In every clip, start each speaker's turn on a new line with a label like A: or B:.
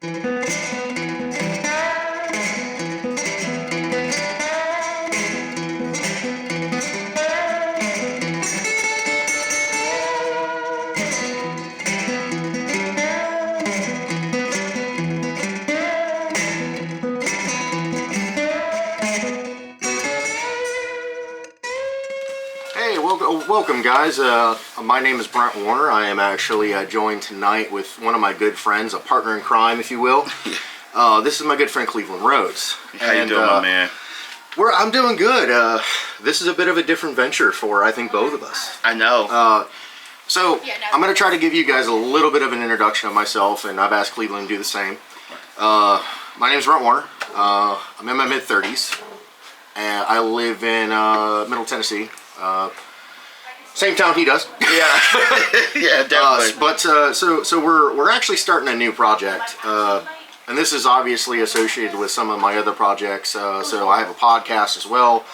A: Hey, welcome guys. My name is Brent Warner. I am actually joined tonight with one of my good friends, a partner in crime, if you will. This is my good friend Cleveland Rhodes.
B: How you doing, my man?
A: I'm doing good. This is a bit of a different venture for, I think, both of us.
B: I know.
A: So I'm going to try to give you guys a little bit of an introduction of myself, and I've asked Cleveland to do the same. My name is Brent Warner. I'm in my mid-30s, and I live in Middle Tennessee. Same town he does.
B: Yeah, yeah, definitely.
A: So we're actually starting a new project, and this is obviously associated with some of my other projects. So I have a podcast as well,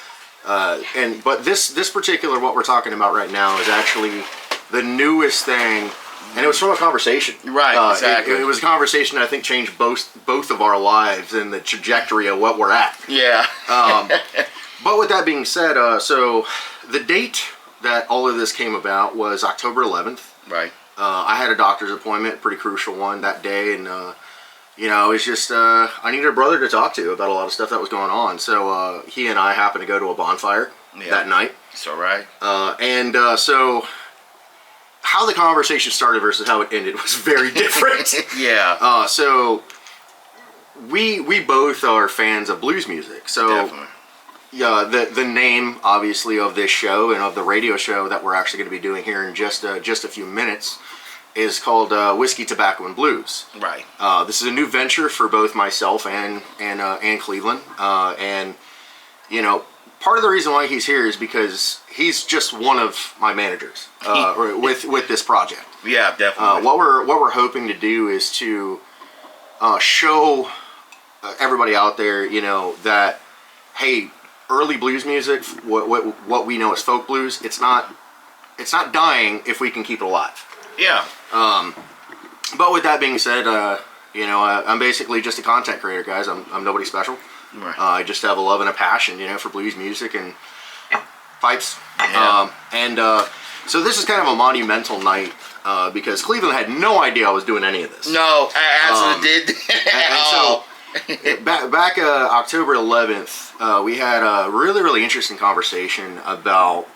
A: but this particular what we're talking about right now is actually the newest thing, and it was from a conversation.
B: Right, exactly.
A: It was a conversation that I think changed both of our lives and the trajectory of what we're at.
B: Yeah.
A: But with that being said, so the date that all of this came about was October 11th.
B: Right.
A: I had a doctor's appointment, pretty crucial one that day, and it was just I needed a brother to talk to about a lot of stuff that was going on. So he and I happened to go to a bonfire that night.
B: It's all right.
A: So how the conversation started versus how it ended was very different.
B: Yeah.
A: So we both are fans of blues music. So
B: Definitely.
A: yeah, the name obviously of this show and of the radio show that we're actually going to be doing here in just a few minutes is called Whiskey, Tobacco, and Blues.
B: Right.
A: This is a new venture for both myself and Cleveland, and part of the reason why he's here is because he's just one of my managers with this project.
B: Yeah, definitely.
A: What we're hoping to do is to show everybody out there, that hey, early blues music, what we know as folk blues, it's not dying if we can keep it alive.
B: Yeah.
A: But with that being said, I'm basically just a content creator, guys. I'm nobody special.
B: Right.
A: I just have a love and a passion, for blues music and pipes.
B: Yeah.
A: So this is kind of a monumental night because Cleveland had no idea I was doing any of this.
B: No, I absolutely did.
A: And so back October 11th, we had a really, really interesting conversation about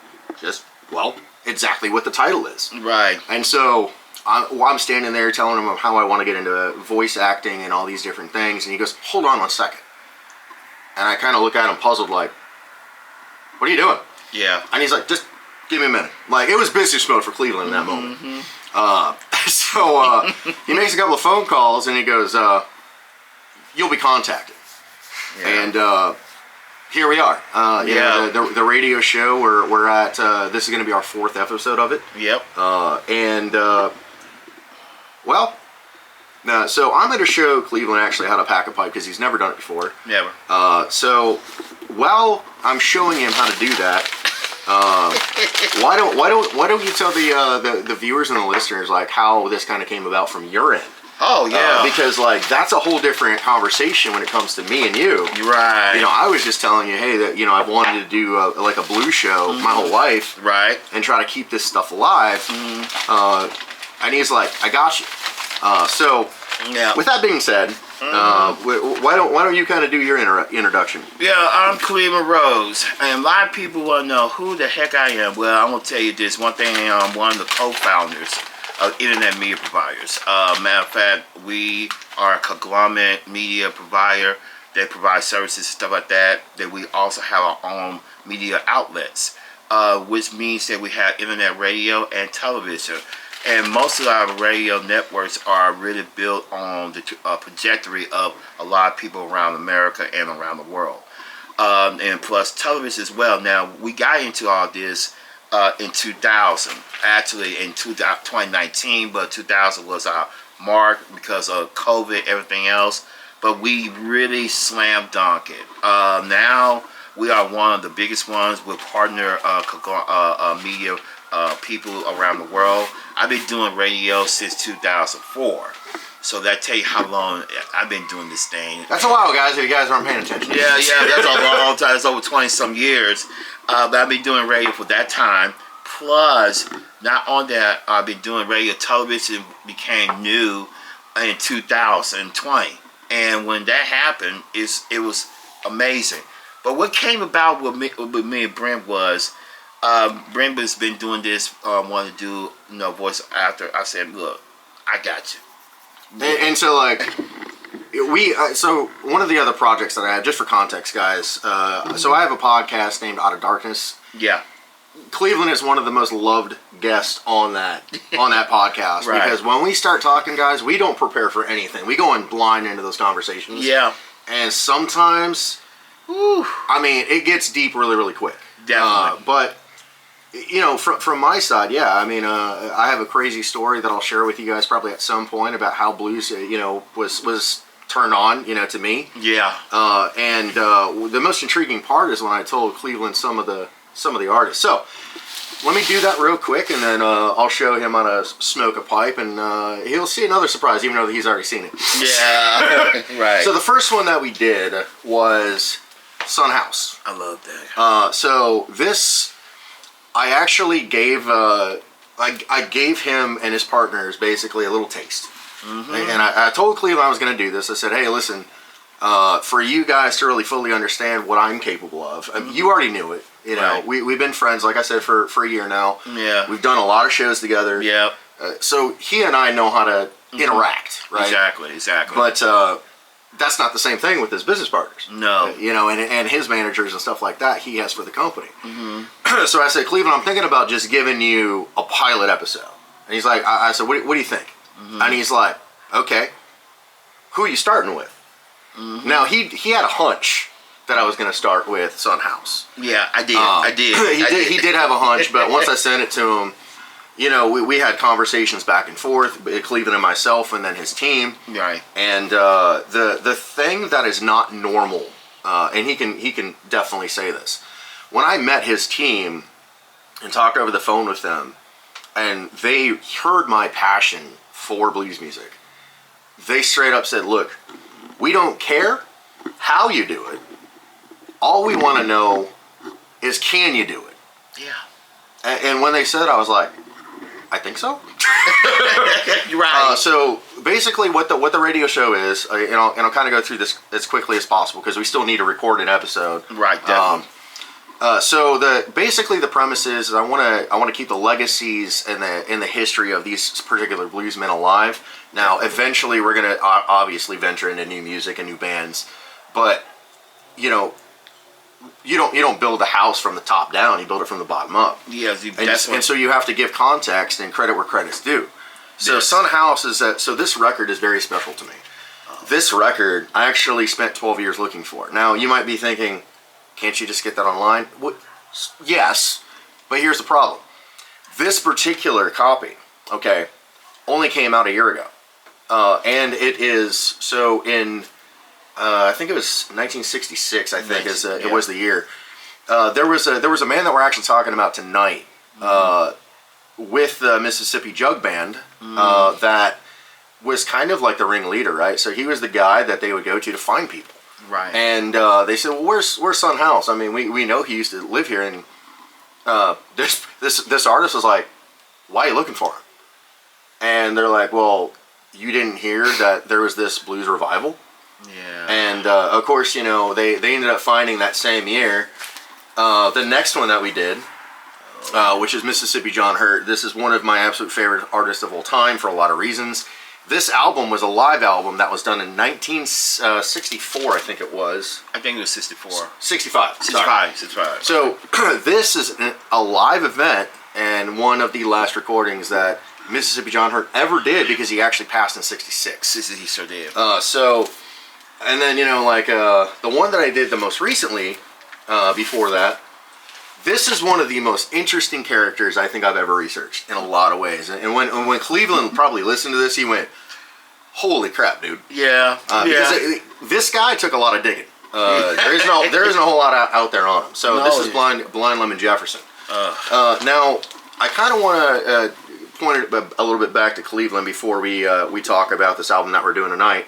A: exactly what the title is.
B: Right.
A: And so I'm standing there telling him how I want to get into voice acting and all these different things, and he goes, "Hold on one second." And I kind of look at him puzzled, like, "What are you doing?"
B: Yeah.
A: And he's like, "Just give me a minute." Like, it was business mode for Cleveland in that moment. So he makes a couple of phone calls, and he goes, "You'll be contacted."
B: Yeah.
A: And here we are. The radio show, we're at, this is going to be our 4th episode of it.
B: Yep.
A: So I'm going to show Cleveland actually how to pack a pipe because he's never done it before.
B: Never.
A: So while I'm showing him how to do that, why don't you tell the viewers and the listeners like how this kind of came about from your end?
B: Oh yeah.
A: Because that's a whole different conversation when it comes to me and you.
B: Right.
A: I was just telling you, hey, that I've wanted to do a blues show my whole life.
B: Right.
A: And try to keep this stuff alive. And he's like, "I got you." So with that being said, why don't you kind of do your introduction?
B: Yeah, I'm Cleveland Rhodes, and a lot of people want to know who the heck I am. Well, I'm gonna tell you this one thing: I'm one of the co-founders of Internet Media Providers. Matter of fact, we are a conglomerate media provider that provides services, stuff like that. That we also have our own media outlets, which means that we have internet radio and television. And most of our radio networks are really built on the trajectory of a lot of people around America and around the world. And plus television as well. Now, we got into all this in 2000, actually in 2019, but 2000 was our mark because of COVID, everything else. But we really slam dunk it. Now we are one of the biggest ones with partner media people around the world. I've been doing radio since 2004. So that tell you how long I've been doing this thing.
A: That's a while, guys. If you guys aren't paying attention.
B: Yeah, that's a long time. It's over 20 some years. But I've been doing radio for that time. Plus, not on that, I've been doing radio. Television became new in 2020, and when that happened, it was amazing. But what came about with me and Brent was, Brent has been doing this, wanted to do voice actor. I said, look, I got you.
A: And so like so one of the other projects that I have, just for context, guys. So I have a podcast named Out of Darkness.
B: Yeah.
A: Cleveland is one of the most loved guests on that podcast
B: Right.
A: because when we start talking, guys, we don't prepare for anything. We go in blind into those conversations.
B: Yeah.
A: And sometimes, I mean, it gets deep really, really quick.
B: Definitely.
A: But from my side, yeah, I mean, I have a crazy story that I'll share with you guys probably at some point about how blues, was turned on, to me.
B: Yeah.
A: And the most intriguing part is when I told Cleveland some of the artists. So let me do that real quick, and then I'll show him how to smoke a pipe, and he'll see another surprise, even though he's already seen it.
B: Yeah. Right.
A: So the first one that we did was Son House.
B: I love that.
A: So this, I actually gave I gave him and his partners basically a little taste. And I told Cleveland I was going to do this. I said, hey, listen, for you guys to really fully understand what I'm capable of, you already knew it.
B: Right.
A: We've been friends, like I said, for a year now.
B: Yeah.
A: We've done a lot of shows together.
B: Yeah.
A: So he and I know how to interact, right?
B: Exactly.
A: But that's not the same thing with his business partners.
B: No.
A: And his managers and stuff like that he has for the company. So I said, Cleveland, I'm thinking about just giving you a pilot episode. And he's like, I said, what do you think? And he's like, okay, who are you starting with? Now, he had a hunch that I was going to start with Son House.
B: Yeah, I did.
A: He did have a hunch, but once I sent it to him, we had conversations back and forth, Cleveland and myself, and then his team.
B: Right.
A: And the thing that is not normal, and he can definitely say this, when I met his team and talked over the phone with them, and they heard my passion for blues music, they straight up said, look, we don't care how you do it. All we want to know is, can you do it?
B: Yeah.
A: And when they said it, I was like, I think so.
B: You're right.
A: So basically, what the radio show is, and I'll kind of go through this as quickly as possible because we still need to record an episode.
B: Right. Definitely.
A: So basically the premise is I want to keep the legacies and the history of these particular bluesmen alive. Now, eventually, we're gonna obviously venture into new music and new bands, but you don't build a house from the top down. You build it from the bottom up.
B: Yes,
A: And so you have to give context and credit where credit's due. So
B: Yes.
A: Son House is that. So this record is very special to me. This record I actually spent 12 years looking for. Now you might be thinking, can't you just get that online? Yes, but here's the problem. This particular copy, okay, only came out a year ago, and it is so in. I think it was 1966. I think it was the year. There was a man that we're actually talking about tonight with the Mississippi Jug Band that was kind of like the ringleader, right? So he was the guy that they would go to find people.
B: Right.
A: And they said, "Well, where's Son House? I mean, we know he used to live here." And this artist was like, "Why are you looking for him?" And they're like, "Well, you didn't hear that there was this blues revival?"
B: Yeah.
A: And of course, they ended up finding that same year the next one that we did, which is Mississippi John Hurt. This is one of my absolute favorite artists of all time for a lot of reasons. This album was a live album that was done in 1964, I think it was.
B: I think it was 64.
A: 65.
B: 65.
A: So this is a live event and one of the last recordings that Mississippi John Hurt ever did because he actually passed in 66.
B: He sure did.
A: And then, the one that I did the most recently, before that, this is one of the most interesting characters I think I've ever researched in a lot of ways. And when Cleveland probably listened to this, he went, holy crap, dude.
B: Yeah.
A: Because this guy took a lot of digging. There isn't a whole lot out there on him. So this is Blind Lemon Jefferson. Now, I kind of want to point it a little bit back to Cleveland before we talk about this album that we're doing tonight.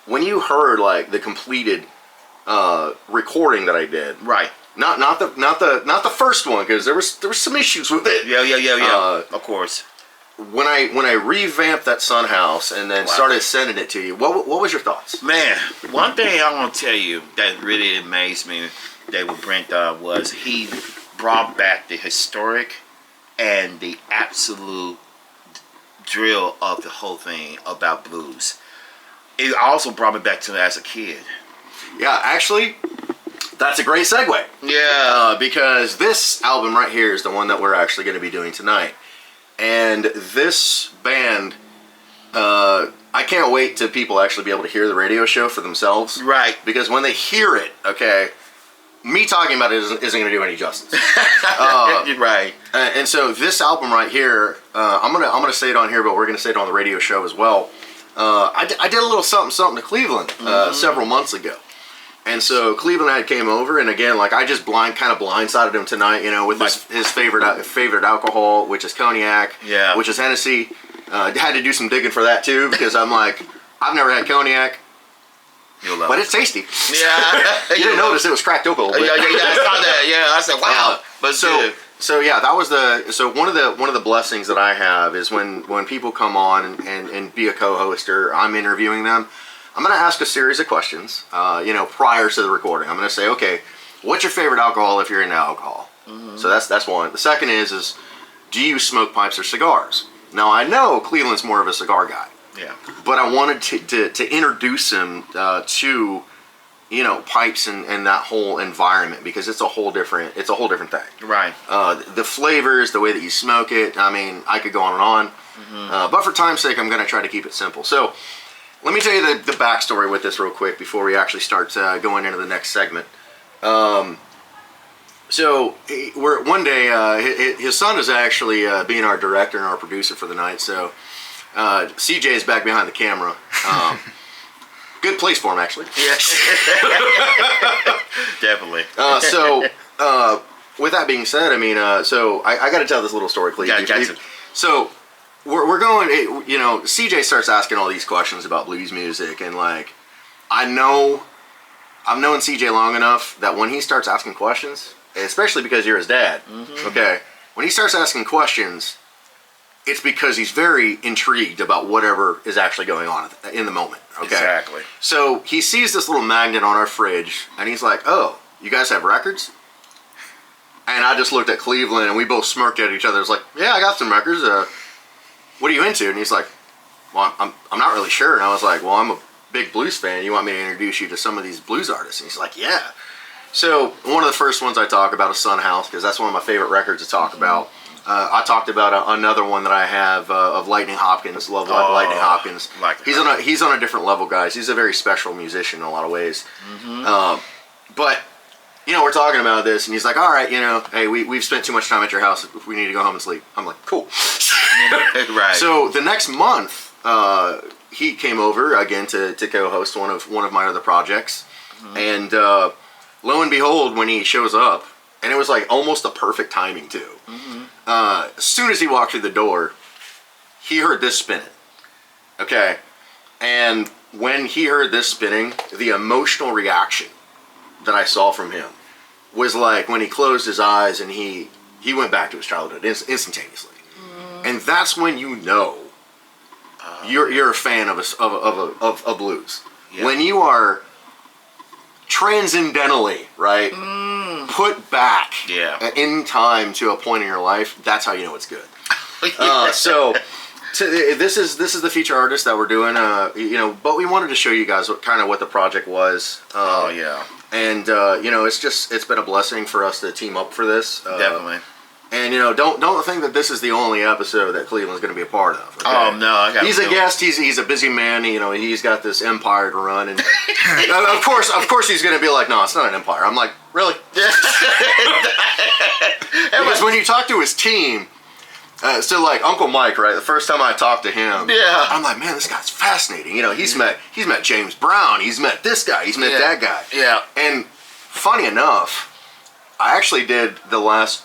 A: When you heard like the completed recording that I did,
B: Right.
A: not the first one, because there was some issues with it.
B: Yeah. Of course.
A: When I revamped that Sun House and then started sending it to you, what was your thoughts?
B: Man, one thing I want to tell you that really amazed me that with Brent was he brought back the historic and the absolute drill of the whole thing about blues. It also brought me back to as a kid.
A: Yeah, actually, that's a great segue.
B: Yeah.
A: Because this album right here is the one that we're actually going to be doing tonight. And this band, I can't wait till people actually be able to hear the radio show for themselves.
B: Right.
A: Because when they hear it, okay, me talking about it isn't going to do any justice.
B: Right.
A: And so this album right here, I'm gonna say it on here, but we're gonna say it on the radio show as well. I did a little something to Cleveland several months ago. And so Cleveland had came over, and again, like I just blindsided him tonight, you know, with his favorite alcohol, which is cognac, which is Hennessy. Had to do some digging for that too, because I'm like, I've never had cognac, but it's tasty.
B: Yeah,
A: you didn't notice it was cracked open a little bit.
B: Yeah, I saw that. Yeah, I said, wow. But
A: so yeah, that was one of the blessings that I have is when people come on and be a co-host or I'm interviewing them. I'm going to ask a series of questions, prior to the recording. I'm going to say, okay, what's your favorite alcohol if you're into alcohol? So that's one. The second is do you smoke pipes or cigars? Now, I know Cleveland's more of a cigar guy.
B: Yeah.
A: But I wanted to introduce him to, pipes and that whole environment, because it's a whole different thing.
B: Right.
A: The flavors, the way that you smoke it, I mean, I could go on and on. But for time's sake, I'm going to try to keep it simple. So let me tell you the backstory with this real quick before we actually start going into the next segment. So one day, his son is actually being our director and our producer for the night. So CJ is back behind the camera. Good place for him, actually.
B: Yeah. Definitely.
A: With that being said, I mean, so I got to tell this little story, Cleve.
B: Yeah, Jackson.
A: So we're going, CJ starts asking all these questions about blues music, and like, I've known CJ long enough that when he starts asking questions, especially because you're his dad, okay, when he starts asking questions, it's because he's very intrigued about whatever is actually going on in the moment, okay?
B: Exactly.
A: So he sees this little magnet on our fridge, and he's like, oh, you guys have records? And I just looked at Cleveland, and we both smirked at each other. It's like, yeah, I got some records. What are you into? And he's like, well, I'm not really sure. And I was like, well, I'm a big blues fan. You want me to introduce you to some of these blues artists? And he's like, yeah. So one of the first ones I talk about is Sun House, because that's one of my favorite records to talk about. I talked about another one that I have of Lightning Hopkins. Love Lightning Hopkins. He's on a different level, guys. He's a very special musician in a lot of ways. But we're talking about this, and he's like, all right, hey, we've spent too much time at your house. We need to go home and sleep. I'm like, cool.
B: Right.
A: So the next month, he came over again to co-host one of my other projects, and lo and behold, when he shows up, and it was like almost the perfect timing too. As soon as he walked through the door, he heard this spinning. Okay, and when he heard this spinning, the emotional reaction that I saw from him was like when he closed his eyes and he went back to his childhood instantaneously. And that's when you're a fan of blues. Yeah. When you are transcendentally, right, put back in time to a point in your life, that's how you know it's good. This is the feature artist that we're doing, but we wanted to show you guys what the project was. And it's been a blessing for us to team up for this.
B: Definitely.
A: And don't think that this is the only episode that Cleveland's going to be a part of. Okay?
B: Oh no,
A: he's a guest. He's a busy man. He's got this empire to run, and of course he's going to be like, no, it's not an empire. I'm like, really? Because when you talk to his team, so like Uncle Mike, right? The first time I talked to him, I'm like, man, this guy's fascinating. He's met James Brown. He's met this guy. He's met that guy.
B: Yeah.
A: And funny enough, I actually did the last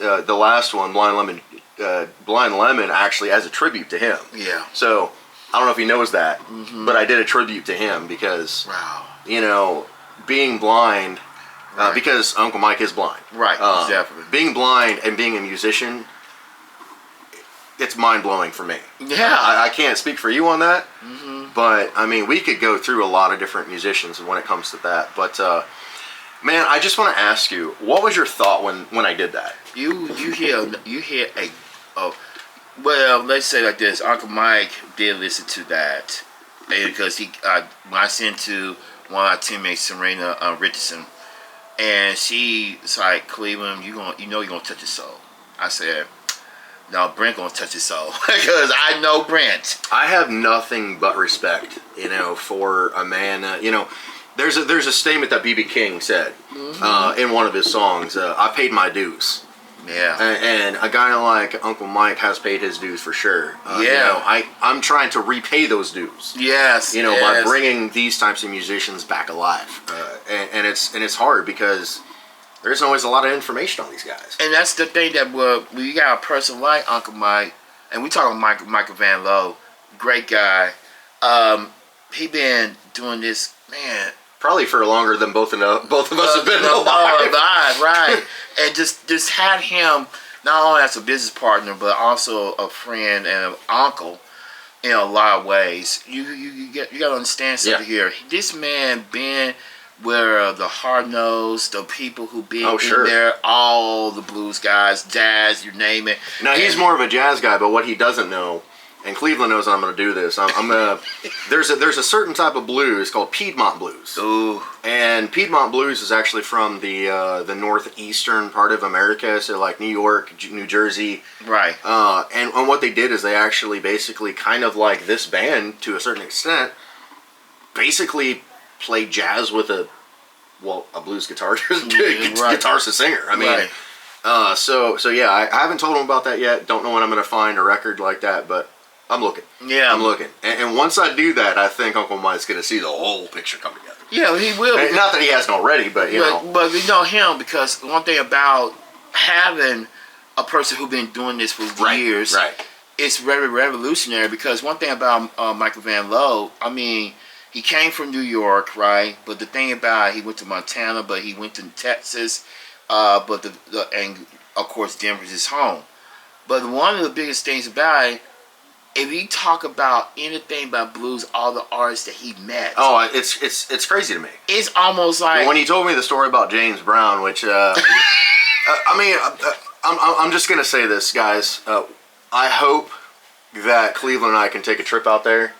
A: one, Blind Lemon. Blind Lemon actually as a tribute to him.
B: Yeah.
A: So I don't know if he knows that, but I did a tribute to him because
B: Wow.
A: being blind.
B: Right.
A: Because Uncle Mike is blind.
B: Right, definitely.
A: Being blind and being a musician, it's mind-blowing for me.
B: Yeah.
A: I can't speak for you on that, but, I mean, we could go through a lot of different musicians when it comes to that. But, man, I just want to ask you, what was your thought when I did that?
B: You hear well, let's say like this. Uncle Mike did listen to that because when I sent to one of our teammates, Serena Richardson, and she's like, Cleveland, you're gonna touch his soul. I said, no, Brent gonna touch his soul because I know Brent.
A: I have nothing but respect, for a man. There's a statement that B.B. King said in one of his songs. I paid my dues.
B: Yeah.
A: And a guy like Uncle Mike has paid his dues for sure. I'm trying to repay those dues.
B: Yes.
A: By bringing these types of musicians back alive, and it's hard because there isn't always a lot of information on these guys.
B: And that's the thing that when you got a person like Uncle Mike, and we talking Michael Van Lowe, great guy. He been doing this, man.
A: Probably for longer than both of us have been alive.
B: Right. And just had him not only as a business partner, but also a friend and an uncle in a lot of ways. You got to understand something here. This man been where the hard nosed, the people who been in there, all the blues guys, jazz, you name it.
A: Now he's more of a jazz guy, but what he doesn't know. And Cleveland knows I'm going to do this. I'm gonna. There's a certain type of blues called Piedmont blues.
B: Ooh.
A: And Piedmont blues is actually from the northeastern part of America, so like New York, New Jersey.
B: Right.
A: And what they did is they actually basically kind of like this band to a certain extent, basically played jazz with a blues guitar guitarist and singer. I mean. So yeah, I haven't told him about that yet. Don't know when I'm going to find a record like that, but I'm looking.
B: Yeah.
A: I'm looking. And once I do that, I think Uncle Mike's going to see the whole picture come together.
B: Yeah, he will.
A: And not that he hasn't already, but you know.
B: But we know him because one thing about having a person who's been doing this for years, it's very revolutionary because one thing about Michael Van Lowe, I mean, he came from New York, right? But the thing about he went to Montana, but he went to Texas, and of course Denver's his home. But one of the biggest things about it, if you talk about anything about blues, all the artists that he met.
A: Oh, it's crazy to me.
B: It's almost like
A: when he told me the story about James Brown, which I mean, I'm just gonna say this, guys. I hope that Cleveland and I can take a trip out there.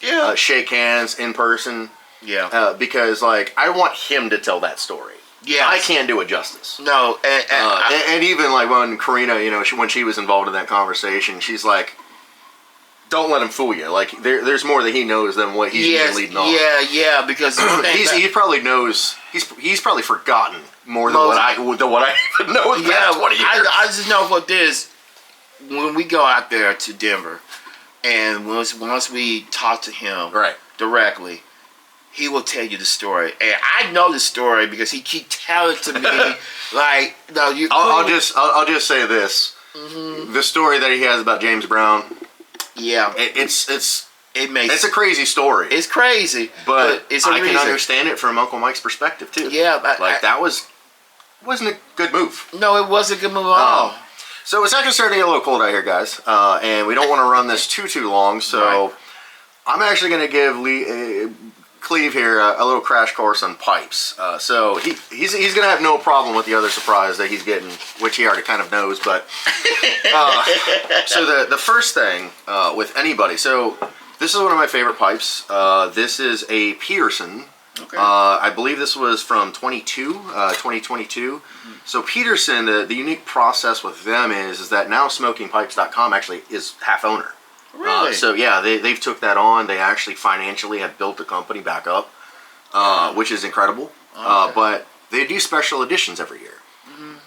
B: Yeah.
A: Shake hands in person.
B: Yeah.
A: Because like I want him to tell that story.
B: Yeah.
A: I can't do it justice.
B: No.
A: And even like when Karina, when she was involved in that conversation, she's like, don't let him fool you. Like there's more that he knows than what he's been leading on.
B: Yeah, because
A: he probably knows. He's probably forgotten more than what I even know. In the past 20 years.
B: I just know what this. When we go out there to Denver, and once we talk to him directly, he will tell you the story. And I know the story because he keep telling it to me. Like no, you.
A: I'll just say this: the story that he has about James Brown.
B: Yeah,
A: it's a crazy story.
B: It's crazy, but it's
A: I can understand it from Uncle Mike's perspective too.
B: Yeah,
A: that wasn't a good move.
B: No, it wasn't a good move at all.
A: So it's actually starting to get a little cold out here, guys, and we don't want to run this too long. So I'm actually going to give Cleve here a little crash course on pipes. So he's going to have no problem with the other surprise that he's getting, which he already kind of knows. But so the first thing with anybody, so this is one of my favorite pipes. This is a Peterson.
B: Okay.
A: I believe this was from 2022. So Peterson, the unique process with them is that now SmokingPipes.com actually is half owner.
B: Really?
A: So yeah, they've took that on. They actually financially have built the company back up, which is incredible. Okay. But they do special editions every year.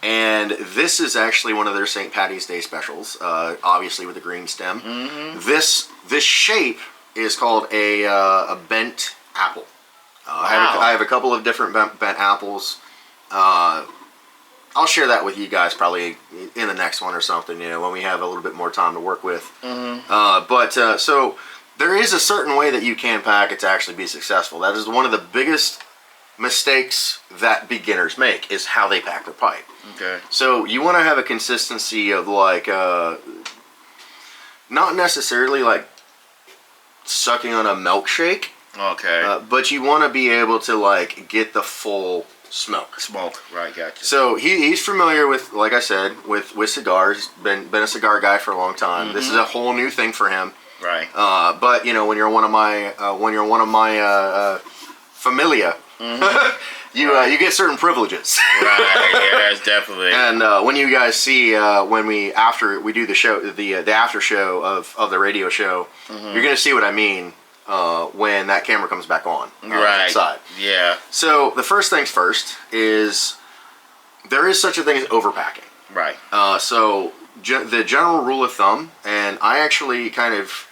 A: And this is actually one of their St. Patty's Day specials, obviously with a green stem. This shape is called a bent apple. I have a couple of different bent apples. I'll share that with you guys probably in the next one or something. You know, when we have a little bit more time to work with. So there is a certain way that you can pack it to actually be successful. That is one of the biggest mistakes that beginners make, is how they pack their pipe.
B: Okay.
A: So you want to have a consistency of like, not necessarily like sucking on a milkshake,
B: Okay.
A: but you want to be able to like get the full smoke.
B: Smoke. Right. Gotcha.
A: So he's familiar with, like I said, with cigars. Been a cigar guy for a long time. This is a whole new thing for him.
B: Right.
A: But you know, when you're one of my familia, you get certain privileges.
B: Right. Yes, definitely.
A: And when you guys see when we do the show, the after show of the radio show, you're gonna see what I mean when that camera comes back on.
B: Right.
A: Inside.
B: Yeah.
A: So the first things first is there is such a thing as overpacking.
B: Right.
A: So the general rule of thumb, and I actually kind of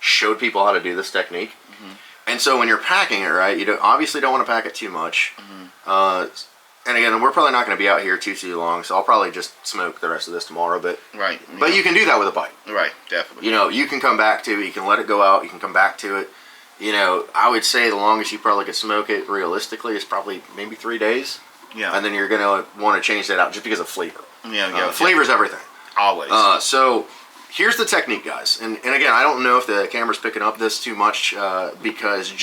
A: showed people how to do this technique. And so when you're packing it, right, you obviously don't want to pack it too much. And again, we're probably not going to be out here too long, so I'll probably just smoke the rest of this tomorrow. But
B: Right.
A: you can do that with a pipe.
B: Right. Definitely.
A: You know, you can come back to it. You can let it go out. You can come back to it. You know, I would say the longest you probably could smoke it realistically is probably maybe 3 days.
B: Yeah.
A: And then you're going to want to change that out just because of flavor.
B: Yeah.
A: Flavor's everything.
B: Always.
A: So here's the technique, guys. And again, I don't know if the camera's picking up this too much because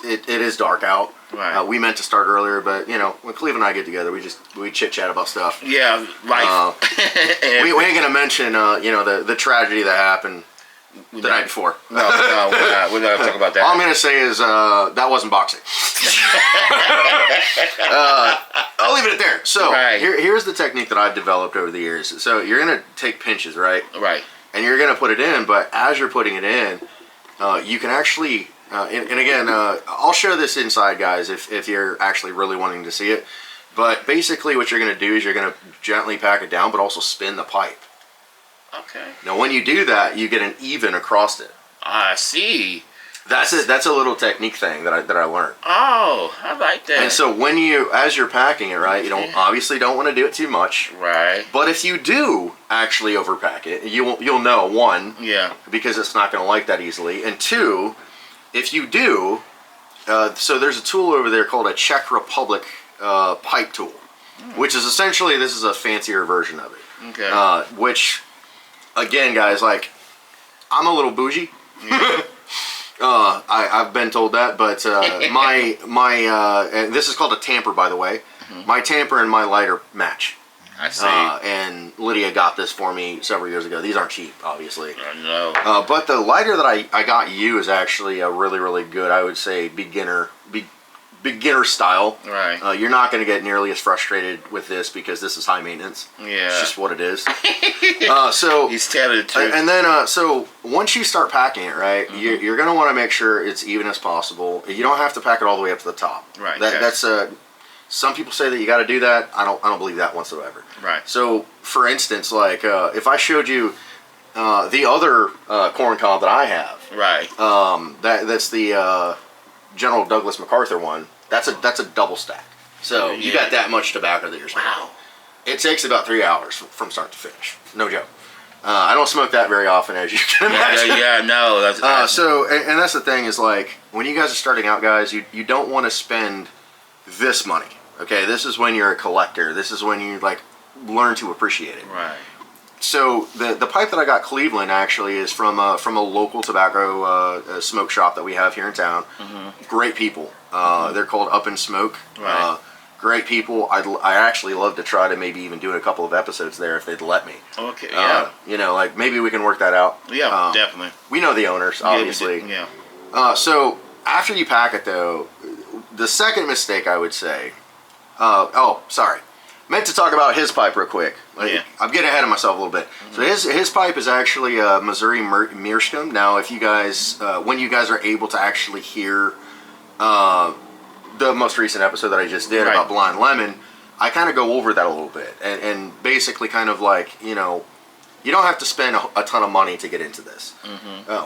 A: it is dark out.
B: Right.
A: We meant to start earlier, but you know, when Cleve and I get together, we chit chat about stuff.
B: Yeah. Life.
A: We ain't gonna mention you know, the tragedy that happened the night before.
B: No, we're not gonna talk about that.
A: All I'm gonna say is that wasn't boxing. I'll leave it at there. So
B: Right.
A: here's the technique that I've developed over the years. So you're gonna take pinches, right?
B: Right.
A: And you're gonna put it in, but as you're putting it in, you can actually, and again, I'll show this inside, guys, if you're actually really wanting to see it. But basically what you're gonna do is you're gonna gently pack it down, but also spin the pipe.
B: Okay.
A: Now when you do that, you get an even across it.
B: I see.
A: That's it. That's a little technique thing that I learned.
B: Oh, I like that.
A: And so as you're packing it, right, you obviously don't want to do it too much.
B: Right.
A: But if you do actually overpack it, you'll know, one,
B: Yeah.
A: because it's not going to like that easily, and two, if you do, so there's a tool over there called a Czech Republic pipe tool, which is essentially, this is a fancier version of it.
B: Okay.
A: Which, again, guys, like, I'm a little bougie.
B: Yeah.
A: I've been told that, but and this is called a tamper, by the way. My tamper and my lighter match.
B: I see.
A: And Lydia got this for me several years ago. These aren't cheap, obviously.
B: I know.
A: But the lighter that I got you is actually a really, really good, I would say, beginner style.
B: Right.
A: You're not going to get nearly as frustrated with this because this is high maintenance.
B: Yeah.
A: It's just what it is. So
B: He's telling the truth.
A: and then, so once you start packing it, right, you're going to want to make sure it's even as possible. You don't have to pack it all the way up to the top.
B: Right.
A: That's some people say that you got to do that. I don't believe that whatsoever.
B: Right.
A: So, for instance, like if I showed you the other corn cob that I have,
B: Right.
A: that's the General Douglas MacArthur one. That's a double stack. So you got that much tobacco that you're smoking.
B: Wow.
A: It takes about 3 hours from start to finish. No joke. I don't smoke that very often, as you can imagine.
B: Yeah, no. That's
A: So, and that's the thing is, like, when you guys are starting out, guys, you don't want to spend this money. Okay, this is when you're a collector. This is when you like learn to appreciate it.
B: right.
A: So the pipe that I got Cleveland actually is from a local tobacco smoke shop that we have here in town. Great people. They're called Up in Smoke.
B: Right.
A: Great people. I actually love to try to maybe even do a couple of episodes there if they'd let me.
B: Okay. Yeah.
A: You know, like maybe we can work that out.
B: Yeah. Definitely.
A: We know the owners, obviously.
B: Yeah.
A: So after you pack it, though, the second mistake I would say. Sorry. Meant to talk about his pipe real quick. I'm getting ahead of myself a little bit. So his pipe is actually a Missouri Meerschaum. Now, if you guys, when you guys are able to actually hear the most recent episode that I just did about Blind Lemon, I kind of go over that a little bit and basically kind of like, you know, you don't have to spend a ton of money to get into this.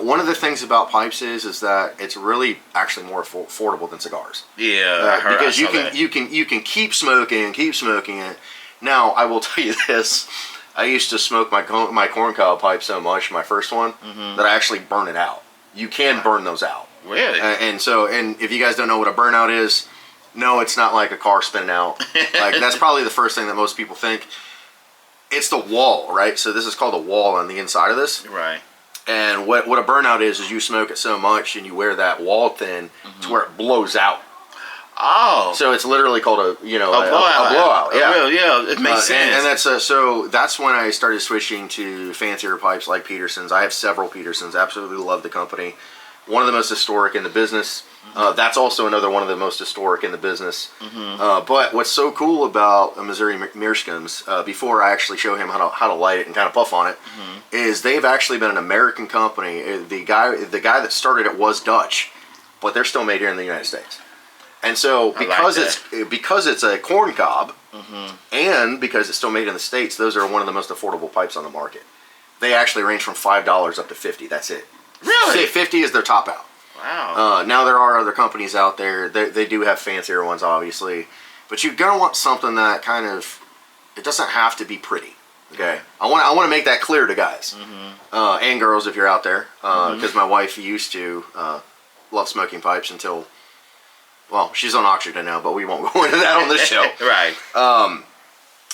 A: One of the things about pipes is that it's really actually more affordable than cigars.
B: Yeah.
A: Because you can keep smoking it, Now, I will tell you this. I used to smoke my corncob pipe so much, my first one, that I actually burn it out. You can burn those out.
B: Really?
A: And if you guys don't know what a burnout is, no, it's not like a car spinning out. Like, that's probably the first thing that most people think. It's the wall, right? So this is called a wall on the inside of this.
B: Right.
A: And what a burnout is you smoke it so much and you wear that wall thin to where it blows out.
B: Oh.
A: So it's literally called a blowout.
B: A
A: blowout, yeah.
B: Yeah, it makes sense.
A: And that's so that's when I started switching to fancier pipes like Peterson's. I have several Peterson's. Absolutely love the company. One of the most historic in the business. That's also another one of the most historic in the business. But what's so cool about a Missouri Meerschaums, before I actually show him how to light it and kind of puff on it, is they've actually been an American company. The guy that started it was Dutch, but they're still made here in the United States. And so because it's a corn cob, and because it's still made in the States, those are one of the most affordable pipes on the market. They actually range from $5 up to $50. That's it.
B: Really?
A: $50 is their top out.
B: Wow.
A: Now there are other companies out there. They do have fancier ones, obviously, but you're gonna want something that kind of, it doesn't have to be pretty. Okay, I want to make that clear to guys and girls if you're out there, because my wife used to love smoking pipes until, well, she's on oxygen now, but we won't go into that on this show.
B: Right.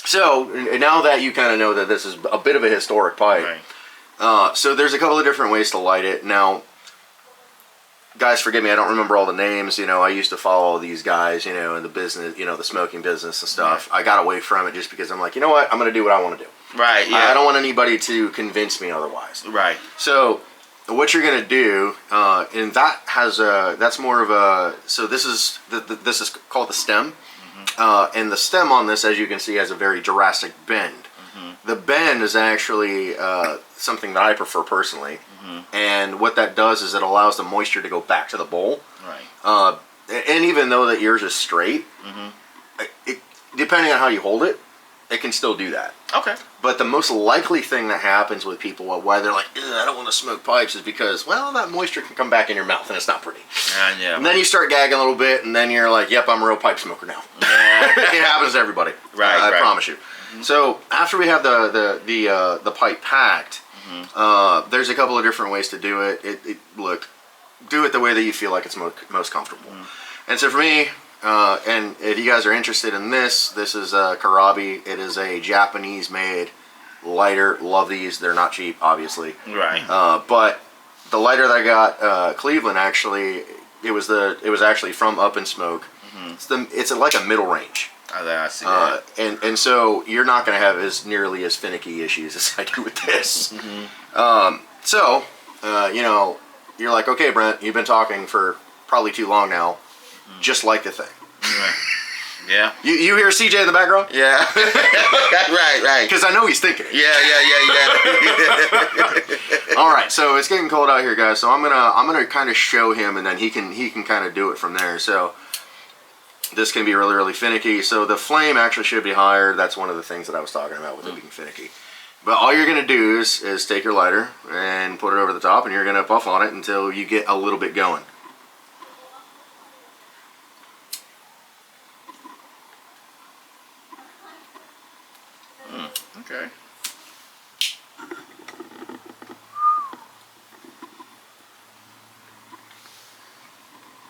A: So now that you kind of know that this is a bit of a historic pipe, so there's a couple of different ways to light it. Now, guys, forgive me, I don't remember all the names. I used to follow these guys, in the business, the smoking business and stuff. I got away from it just because I'm like, you know what? I'm going to do what I want to do.
B: Right, yeah.
A: I don't want anybody to convince me otherwise.
B: Right.
A: So what you're going to do, and that's more of a, so this is called the stem. And the stem on this, as you can see, has a very drastic bend. The bend is actually something that I prefer personally. And what that does is it allows the moisture to go back to the bowl.
B: Right.
A: And even though that yours is straight, depending on how you hold it, it can still do that.
B: Okay.
A: But the most likely thing that happens with people, why they're like, I don't want to smoke pipes, is because, well, that moisture can come back in your mouth and it's not pretty.
B: Yeah.
A: And then you start gagging a little bit, and then you're like, yep, I'm a real pipe smoker now.
B: Yeah.
A: It happens to everybody.
B: Right.
A: I promise you. So after we have the pipe packed, there's a couple of different ways to do it. Look, do it the way that you feel like it's most comfortable. And so for me, and if you guys are interested in this is Karabi. It is a Japanese-made lighter. Love these. They're not cheap, obviously.
B: Right.
A: But the lighter that I got, Cleveland actually, it was actually from Up in Smoke. It's like a middle range.
B: I see that.
A: And so you're not going to have as nearly as finicky issues as I do with this. So you're like, okay, Brent, you've been talking for probably too long now. Just like the thing.
B: Yeah.
A: You hear CJ in the background?
B: Yeah. Right.
A: Because I know he's thinking it.
B: Yeah.
A: All right, so it's getting cold out here, guys. So I'm gonna kind of show him, and then he can kind of do it from there. So this can be really, really finicky. So the flame actually should be higher. That's one of the things that I was talking about with it being finicky. But all you're gonna do is take your lighter and put it over the top, and you're gonna puff on it until you get a little bit going.
B: Okay.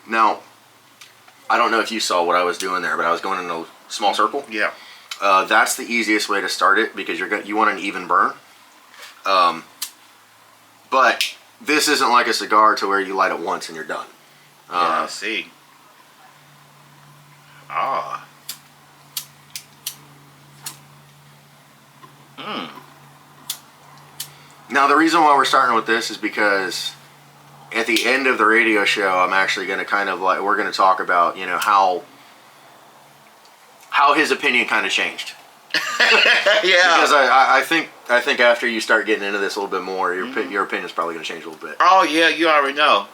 A: Now, I don't know if you saw what I was doing there, but I was going in a small circle.
B: Yeah.
A: That's the easiest way to start it because you want an even burn. But this isn't like a cigar to where you light it once and you're done.
B: I see. Ah.
A: Now, the reason why we're starting with this is because at the end of the radio show, I'm actually going to we're going to talk about, how his opinion kind of changed.
B: Yeah.
A: Because I think after you start getting into this a little bit more, your opinion's probably going to change a little bit.
B: Oh, yeah, you already know.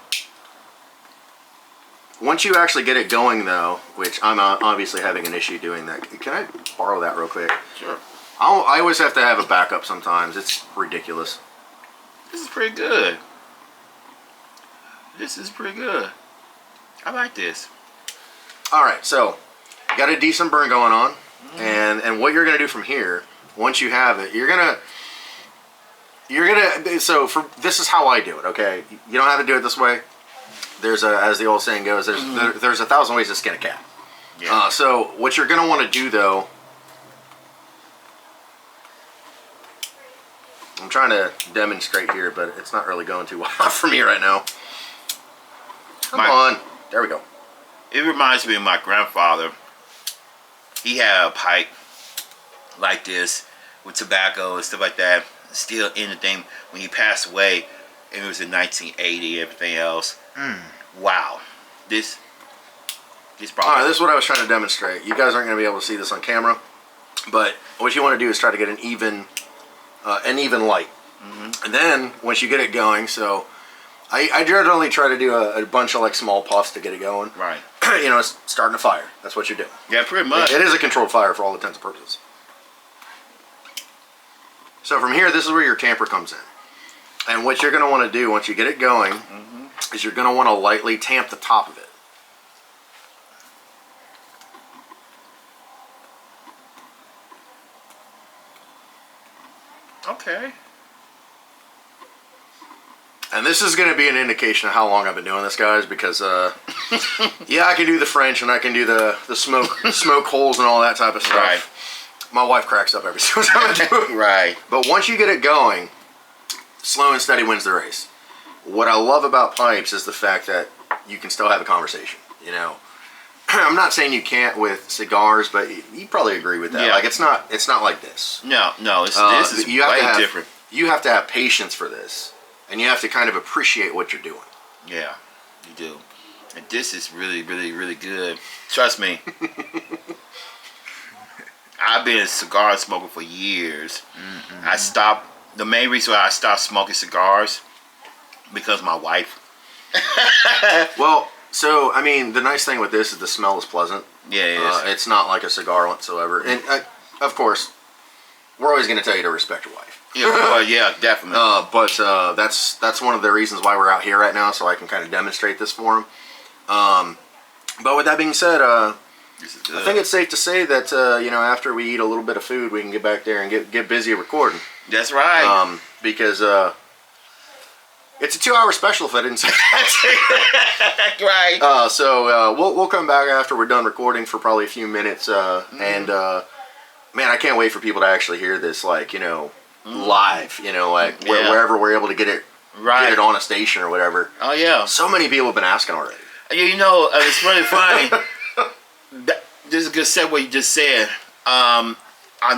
A: Once you actually get it going, though, which I'm obviously having an issue doing that. Can I borrow that real quick?
B: Sure.
A: I always have to have a backup sometimes. It's ridiculous.
B: This is pretty good. I like this.
A: All right, so got a decent burn going on. And what you're gonna do from here, once you have it, so this is how I do it. Okay, you don't have to do it this way. There's as the old saying goes, there's 1,000 ways to skin a cat.
B: Yeah.
A: So what you're gonna want to do though, I'm trying to demonstrate here, but it's not really going too well for me right now. Come on, there we go.
B: It reminds me of my grandfather. He had a pipe like this with tobacco and stuff like that, still in the thing when he passed away, and it was in 1980. Everything else. Wow, this
A: All right, this is what I was trying to demonstrate. You guys aren't going to be able to see this on camera, but what you want to do is try to get an even light, and then once you get it going, so I generally try to do a bunch of like small puffs to get it going.
B: Right.
A: You know, it's starting a fire. That's what you're doing.
B: Yeah, pretty much.
A: It is a controlled fire for all intents and purposes. So from here, this is where your tamper comes in. And what you're going to want to do once you get it going is you're going to want to lightly tamp the top of it.
B: Okay.
A: And this is going to be an indication of how long I've been doing this, guys, because yeah, I can do the French and I can do the smoke holes and all that type of stuff.
B: Right.
A: My wife cracks up every single time I do it.
B: Right.
A: But once you get it going, slow and steady wins the race. What I love about pipes is the fact that you can still have a conversation. You know, I'm not saying you can't with cigars, but you probably agree with that.
B: Yeah.
A: Like it's not like this.
B: No, this is
A: you have
B: way
A: to have,
B: different.
A: You have to have patience for this, and you have to kind of appreciate what you're doing.
B: Yeah, you do. And this is really, really, really good. Trust me. I've been a cigar smoker for years. I stopped. The main reason why I stopped smoking cigars because of my wife.
A: Well, so I mean, the nice thing with this is the smell is pleasant.
B: Yeah, it is.
A: It's not like a cigar whatsoever, and of course, we're always going to tell you to respect your wife.
B: Yeah, well, yeah, definitely.
A: But that's one of the reasons why we're out here right now, so I can kind of demonstrate this for him. But with that being said,
B: This is good.
A: I think it's safe to say that you know, after we eat a little bit of food, we can get back there and get busy recording.
B: That's right.
A: Because it's a 2-hour special if I didn't say that.
B: Right.
A: So we'll come back after we're done recording for probably a few minutes. And man, I can't wait for people to actually hear this, like, you know, live. You know, like wherever we're able to get it on a station or whatever.
B: Oh yeah.
A: So many people have been asking already.
B: You know, it's really funny. This is a good segue what you just said. Our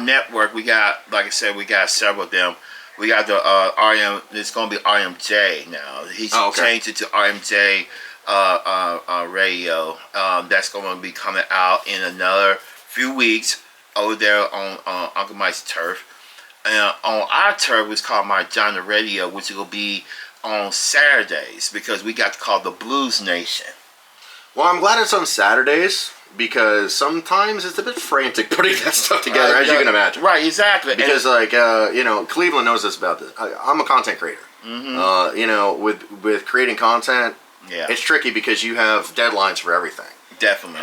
B: network, we got, like I said, we got several of them. We got the RM. It's going to be RMJ now. He's changed it to RMJ Radio. That's going to be coming out in another few weeks over there on Uncle Mike's turf. And on our turf, it's called My Genre Radio, which will be on Saturdays because we got to call the Blues Nation.
A: Well, I'm glad it's on Saturdays because sometimes it's a bit frantic putting that stuff together, as you can imagine.
B: Right, exactly.
A: Because, like, you know, Cleveland knows this about this. I'm a content creator. You know, with creating content, it's tricky because you have deadlines for everything.
B: Definitely.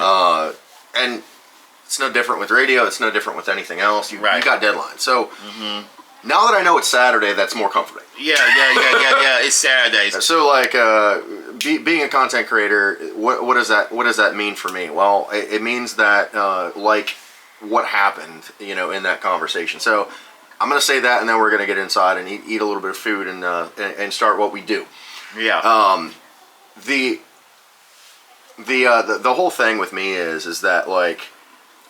A: And it's no different with radio. It's no different with anything else. You got deadlines. So now that I know it's Saturday, that's more comforting.
B: Yeah. It's Saturdays.
A: So, like, being a content creator, what does that mean for me? Well, it means that like what happened, you know, in that conversation. So I'm gonna say that, and then we're gonna get inside and eat a little bit of food and start what we do.
B: Yeah.
A: The whole thing with me is that, like,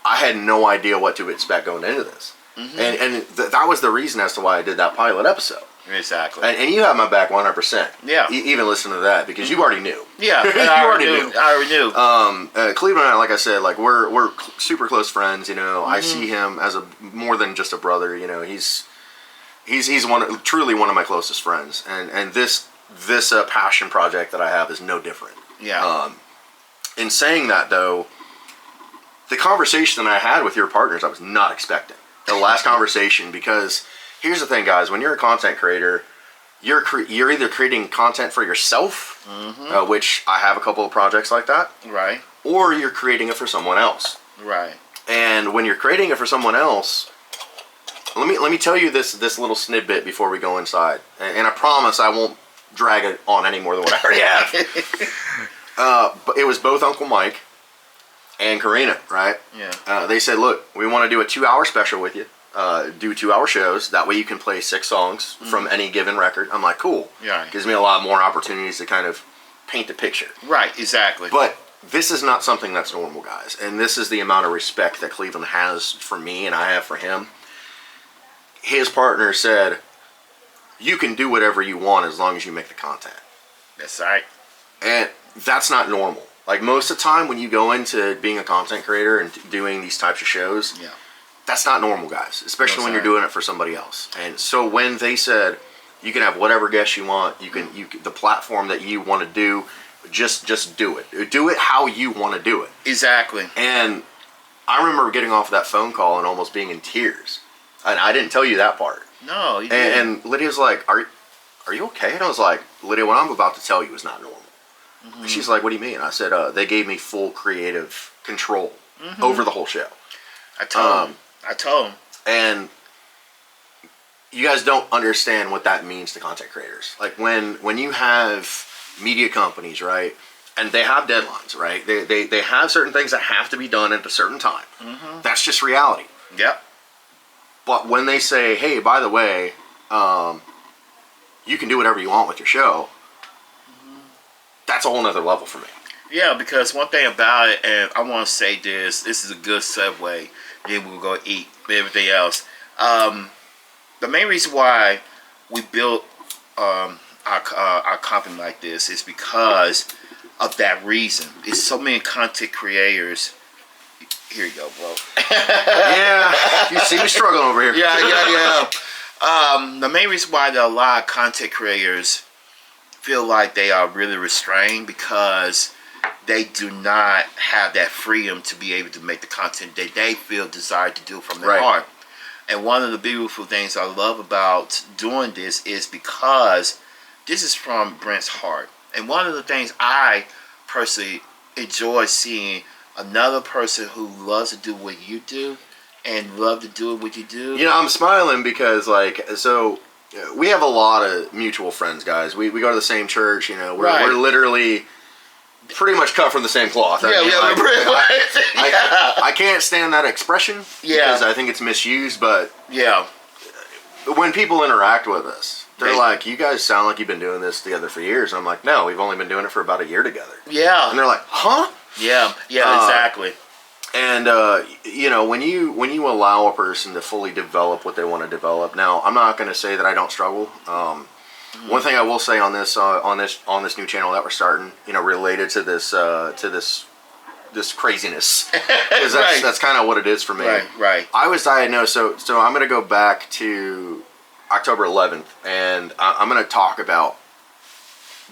A: I had no idea what to expect going into this, and that was the reason as to why I did that pilot episode.
B: Exactly.
A: And you have my back 100%.
B: Yeah.
A: Even listen to that because you already knew.
B: Yeah.
A: You already knew.
B: I already knew.
A: Cleveland and I, like I said, like we're super close friends. You know, I see him as more than just a brother. You know, he's truly one of my closest friends. And this passion project that I have is no different.
B: Yeah.
A: In saying that, though, the conversation that I had with your partners, I was not expecting. The last conversation, because here's the thing, guys. When you're a content creator, you're either creating content for yourself, which I have a couple of projects like that,
B: Right.
A: or you're creating it for someone else.
B: Right.
A: And when you're creating it for someone else, let me tell you this little snippet before we go inside. And I promise I won't drag it on any more than what I already have. But it was both Uncle Mike and Karina, right?
B: Yeah.
A: They said, look, we want to do a 2-hour special with you. Do 2-hour shows. That way you can play 6 songs from any given record. I'm like, cool.
B: Yeah.
A: Gives me a lot more opportunities to kind of paint the picture.
B: Right, exactly.
A: But this is not something that's normal, guys. And this is the amount of respect that Cleveland has for me and I have for him. His partner said, you can do whatever you want as long as you make the content.
B: That's right.
A: And that's not normal. Like most of the time when you go into being a content creator and doing these types of shows,
B: Yeah.
A: that's not normal, guys, especially when you're doing it for somebody else. And so when they said you can have whatever guests you want, you can the platform that you want to do, just do it. Do it how you want to do it.
B: Exactly.
A: And I remember getting off that phone call and almost being in tears. And I didn't tell you that part.
B: No, you didn't.
A: And Lydia's like, are you okay? And I was like, Lydia, what I'm about to tell you is not normal. And she's like, what do you mean? I said, they gave me full creative control over the whole show.
B: I told him.
A: And you guys don't understand what that means to content creators. Like when you have media companies, right? And they have deadlines, right? They have certain things that have to be done at a certain time. That's just reality.
B: Yep.
A: But when they say, hey, by the way, you can do whatever you want with your show, that's a whole nother level for me.
B: Yeah, because one thing about it, and I want to say this is a good segue, then we'll go eat everything else. The main reason why we built our company like this is because of that reason. It's so many content creators. Here you go, bro.
A: Yeah, you see me struggling over here.
B: Yeah. The main reason why there are a lot of content creators feel like they are really restrained because they do not have that freedom to be able to make the content that they feel desired to do from their
A: Right.
B: heart. And one of the beautiful things I love about doing this is because this is from Brent's heart. And one of the things I personally enjoy seeing another person who loves to do what you do and love to do what you do.
A: You know, I'm smiling because, like, so we have a lot of mutual friends, guys. We go to the same church, you know. We're literally pretty much cut from the same cloth. I mean, like,
B: pretty much.
A: I can't stand that expression because I think it's misused, but
B: Yeah.
A: when people interact with us, they're
B: They-
A: like, you guys sound like you've been doing this together for years. And I'm like, no, we've only been doing it for about a year together.
B: Yeah.
A: And they're like, huh?
B: Yeah, exactly.
A: And you know, when you allow a person to fully develop what they want to develop. Now, I'm not going to say that I don't struggle. One thing I will say on this new channel that we're starting, you know, related to this craziness, because that's kind of what it is for me.
B: Right.
A: I was diagnosed, so I'm going to go back to October 11th, and I'm going to talk about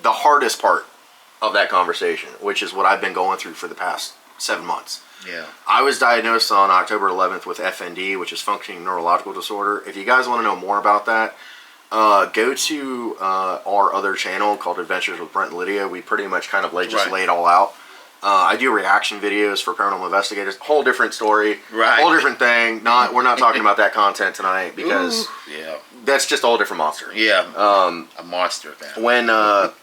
A: the hardest part of that conversation, which is what I've been going through for the past 7 months.
B: Yeah.
A: I was diagnosed on October 11th with FND, which is functioning neurological disorder. If you guys want to know more about that, go to our other channel called Adventures with Brent and Lydia. We pretty much kind of lay it all out. I do reaction videos for paranormal investigators. Whole different story.
B: Right.
A: Whole different thing. We're not talking about that content tonight because that's just a whole different monster.
B: Yeah. A monster of that.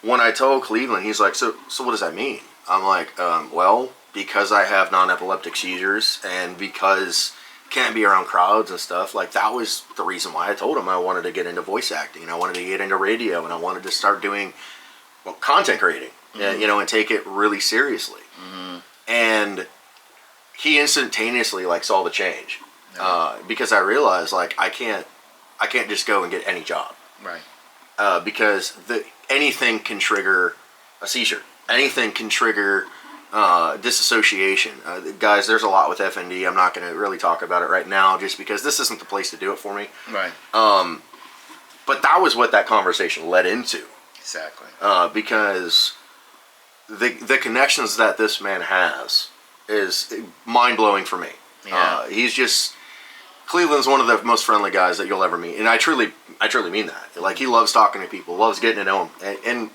A: When I told Cleveland, he's like, so what does that mean? I'm like, well, because I have non-epileptic seizures and because can't be around crowds and stuff, like that was the reason why I told him I wanted to get into voice acting and I wanted to get into radio and I wanted to start doing content creating, you know, and take it really seriously. And he instantaneously like saw the change because I realized like I can't just go and get any job.
B: Right.
A: Because anything can trigger a seizure. Anything can trigger disassociation. Guys, there's a lot with FND. I'm not going to really talk about it right now just because this isn't the place to do it for me.
B: Right.
A: But that was what that conversation led into.
B: Exactly.
A: Because the connections that this man has is mind-blowing for me.
B: Yeah.
A: He's just... Cleveland's one of the most friendly guys that you'll ever meet. And I truly mean that. Like, he loves talking to people, loves getting to know them. And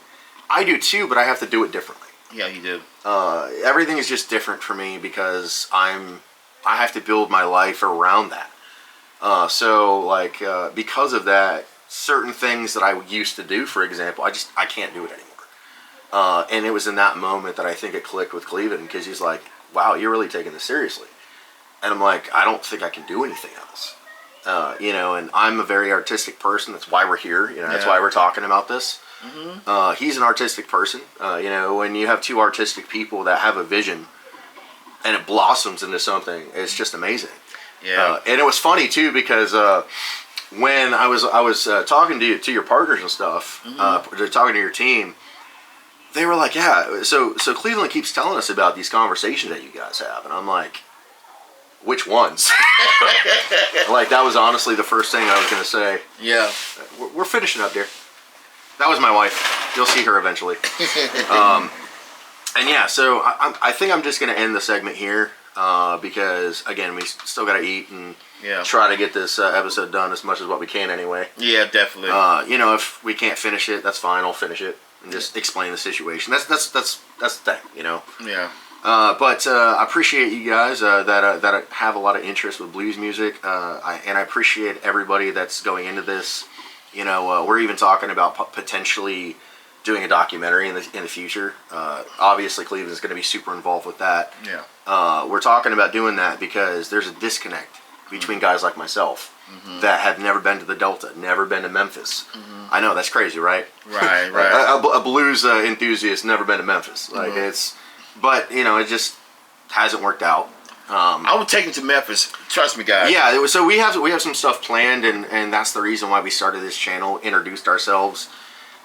A: I do too, but I have to do it differently.
B: Yeah, you do.
A: Everything is just different for me because I'm I have to build my life around that. Because of that, certain things that I used to do, for example, I can't do it anymore. And it was in that moment that I think it clicked with Cleveland, because he's like, wow, you're really taking this seriously. And I'm like, I don't think I can do anything else. And I'm a very artistic person. That's why we're here. That's why we're talking about this. He's an artistic person. When you have two artistic people that have a vision and it blossoms into something, it's just amazing.
B: Yeah.
A: And it was funny too, because when I was talking to your partners and stuff, talking to your team, they were like, yeah, so Cleveland keeps telling us about these conversations that you guys have, and I'm like, which ones? Like, that was honestly the first thing I was going to say.
B: Yeah.
A: We're finishing up, dear. That was my wife. You'll see her eventually. And yeah, so I think I'm just going to end the segment here, because again, we still got to eat and try to get this episode done as much as what we can anyway.
B: Yeah, definitely.
A: If we can't finish it, that's fine. I'll finish it and just explain the situation. That's the thing,
B: Yeah.
A: But I appreciate you guys that have a lot of interest with blues music, and I appreciate everybody that's going into this. We're even talking about potentially doing a documentary in the future. Obviously, Cleveland's going to be super involved with that.
B: Yeah.
A: We're talking about doing that because there's a disconnect between guys like myself that have never been to the Delta, never been to Memphis. I know, that's crazy, right?
B: Right.
A: a blues enthusiast never been to Memphis. But it just hasn't worked out.
B: I would take him to Memphis. Trust me, guys.
A: Yeah, so we have some stuff planned, and that's the reason why we started this channel, introduced ourselves,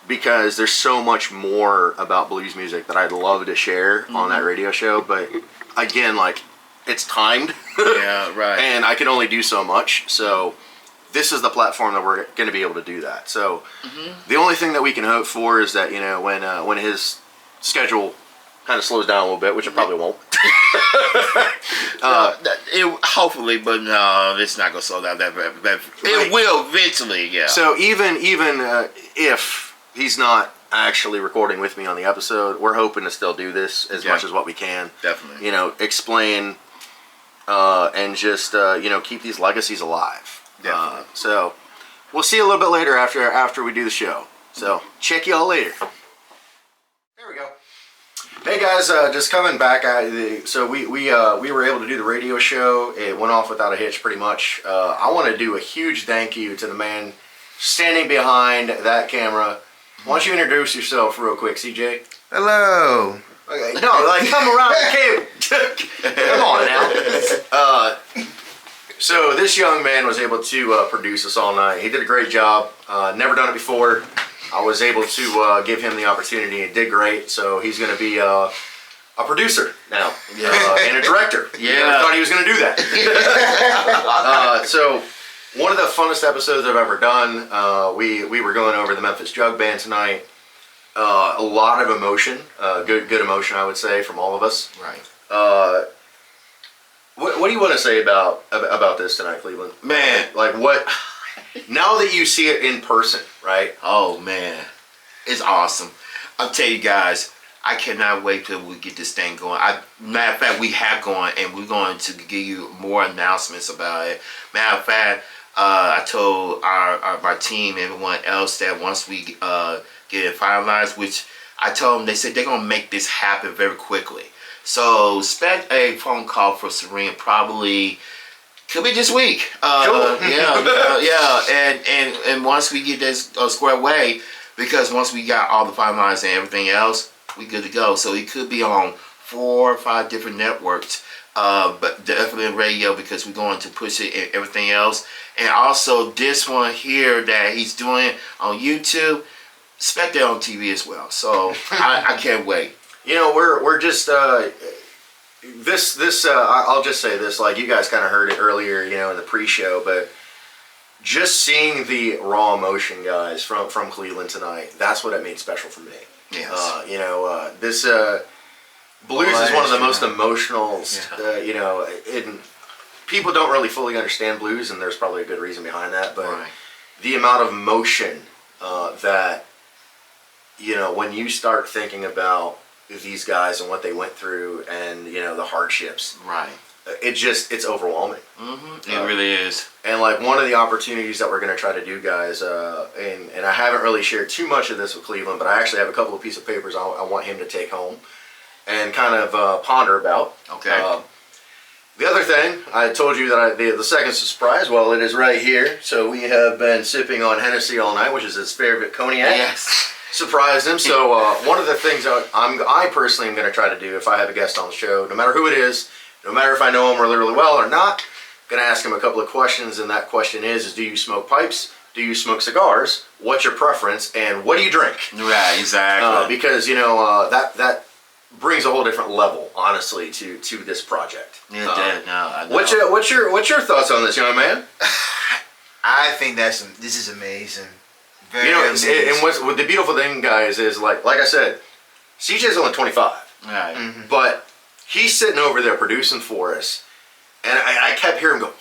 A: because there's so much more about blues music that I'd love to share on that radio show. But again, it's timed.
B: Yeah, right.
A: And I can only do so much. So this is the platform that we're going to be able to do that. So the only thing that we can hope for is that when his schedule kind of slows down a little bit, which it probably won't.
B: Hopefully, but no, it's not gonna slow down. It will eventually. Yeah.
A: So even if he's not actually recording with me on the episode, we're hoping to still do this as much as what we can.
B: Definitely.
A: Explain and just keep these legacies alive.
B: Definitely.
A: So we'll see you a little bit later after we do the show. So check y'all later. There we go. Hey guys, just coming back. So we were able to do the radio show. It went off without a hitch, pretty much. I want to do a huge thank you to the man standing behind that camera. Why don't you introduce yourself real quick, CJ?
C: Hello.
A: Okay, no, come around the cave. Come on now. So this young man was able to produce us all night. He did a great job. Never done it before. I was able to give him the opportunity. He did great, so he's going to be a producer now and a director. I thought he was going to do that. So one of the funnest episodes I've ever done. We were going over the Memphis Jug Band tonight. A lot of emotion, good emotion, I would say, from all of us.
B: Right.
A: What do you want to say about this tonight, Cleveland?
B: Man,
A: what? Now that you see it in person, right?
B: Oh man, it's awesome. I'll tell you guys, I cannot wait till we get this thing going. Matter of fact, we have going, and we're going to give you more announcements about it. Matter of fact, I told our team, everyone else, that once we get it finalized, which I told them, they said they're gonna make this happen very quickly. So expect a phone call for Serene, probably. Could be this week.
A: Cool.
B: Yeah. And once we get this squared away, because once we got all the finalized and everything else, we good to go. So it could be on 4 or 5 different networks, but definitely radio, because we're going to push it and everything else. And also this one here that he's doing on YouTube, expect it on TV as well. So I can't wait.
A: We're just. I'll just say this, you guys kind of heard it earlier, in the pre-show, but just seeing the raw emotion, guys, from Cleveland tonight, that's what it made special for me.
B: Yes.
A: This blues is one of the most emotional, and people don't really fully understand blues, and there's probably a good reason behind that, but the amount of emotion that, when you start thinking about these guys and what they went through, and the hardships,
B: right,
A: it's overwhelming.
B: It really is.
A: And like one of the opportunities that we're going to try to do, guys, and I haven't really shared too much of this with Cleveland, but I actually have a couple of pieces of papers I want him to take home and kind of ponder about.
B: Okay.
A: The other thing, I told you that the second surprise, well, it is right here. So we have been sipping on Hennessy all night, which is his favorite cognac.
B: Yes.
A: Surprised him. So one of the things I personally am going to try to do if I have a guest on the show, no matter who it is, no matter if I know him really, really well or not, going to ask him a couple of questions. And that question is do you smoke pipes? Do you smoke cigars? What's your preference? And what do you drink?
B: Right, exactly.
A: Because, you know, that brings a whole different level, honestly, to this project.
B: Yeah, I know.
A: What's your thoughts on this, young man?
C: I think this is amazing. Very
A: You know,
C: amazing.
A: and what the beautiful thing, guys, is like I said, CJ's only 25,
B: Right.
A: but he's sitting over there producing for us, and I kept hearing him go,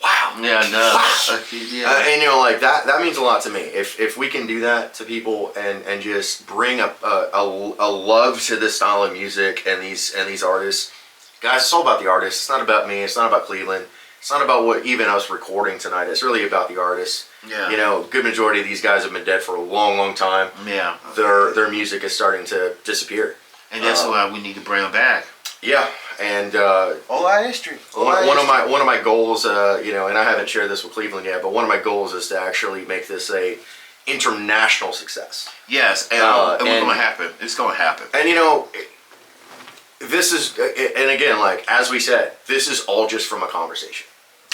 A: wow,
B: Yeah, no.
A: wow.
B: Yeah.
A: And you know, like that means a lot to me. If we can do that to people and just bring a love to this style of music and these artists, guys, it's all about the artists. It's not about me. It's not about Cleveland. It's not about what even us recording tonight. It's really about the artists.
B: Yeah.
A: You know, good majority of these guys have been dead for a long, long time.
B: Yeah.
A: Their music is starting to disappear.
B: And that's why we need to bring them back.
A: Yeah, and
C: All our history.
A: one of my goals, you know, and I haven't shared this with Cleveland yet, but one of my goals is to actually make this a international success.
B: Yes, and it's going to happen. It's going to happen.
A: And you know, this is, and again, like as we said, this is all just from a conversation.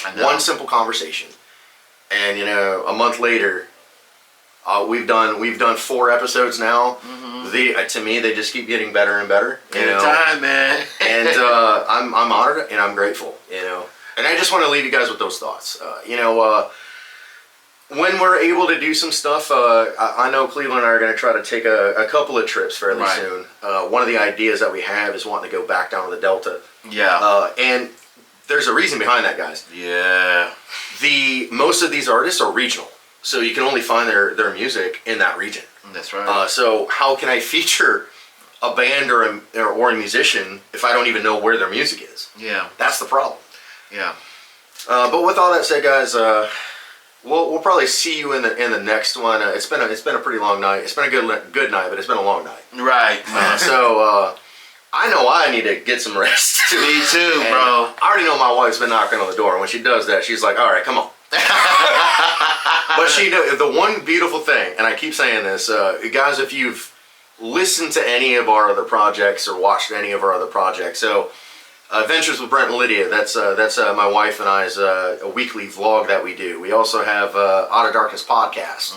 B: I know.
A: One simple conversation, and you know, a month later, we've done 4 episodes now. To me, they just keep getting better and better. You know,
B: Time, man.
A: and I'm honored and I'm grateful. You know, and I just want to leave you guys with those thoughts. You know, when we're able to do some stuff, I know Cleveland and I are going to try to take a couple of trips fairly
B: Right.
A: soon. One of the ideas that we have is wanting to go back down to the Delta.
B: Yeah.
A: And there's a reason behind that, guys.
B: Yeah.
A: Most of these artists are regional, so you can only find their music in that region.
B: That's right.
A: So how can I feature a band or a musician if I don't even know where their music is?
B: Yeah.
A: That's the problem.
B: Yeah.
A: But with all that said, guys, we'll probably see you in the next one. It's been a pretty long night. It's been a good night, but it's been a long night.
B: Right.
A: So I know I need to get some rest.
B: Me too,
A: And
B: bro.
A: I already know my wife's been knocking on the door. And when she does that, she's like, "All right, come on." But the one beautiful thing, and I keep saying this, guys, if you've listened to any of our other projects or watched any of our other projects, so Adventures with Brent and Lydia, that's my wife and I's a weekly vlog that we do. We also have Out of Darkness podcast,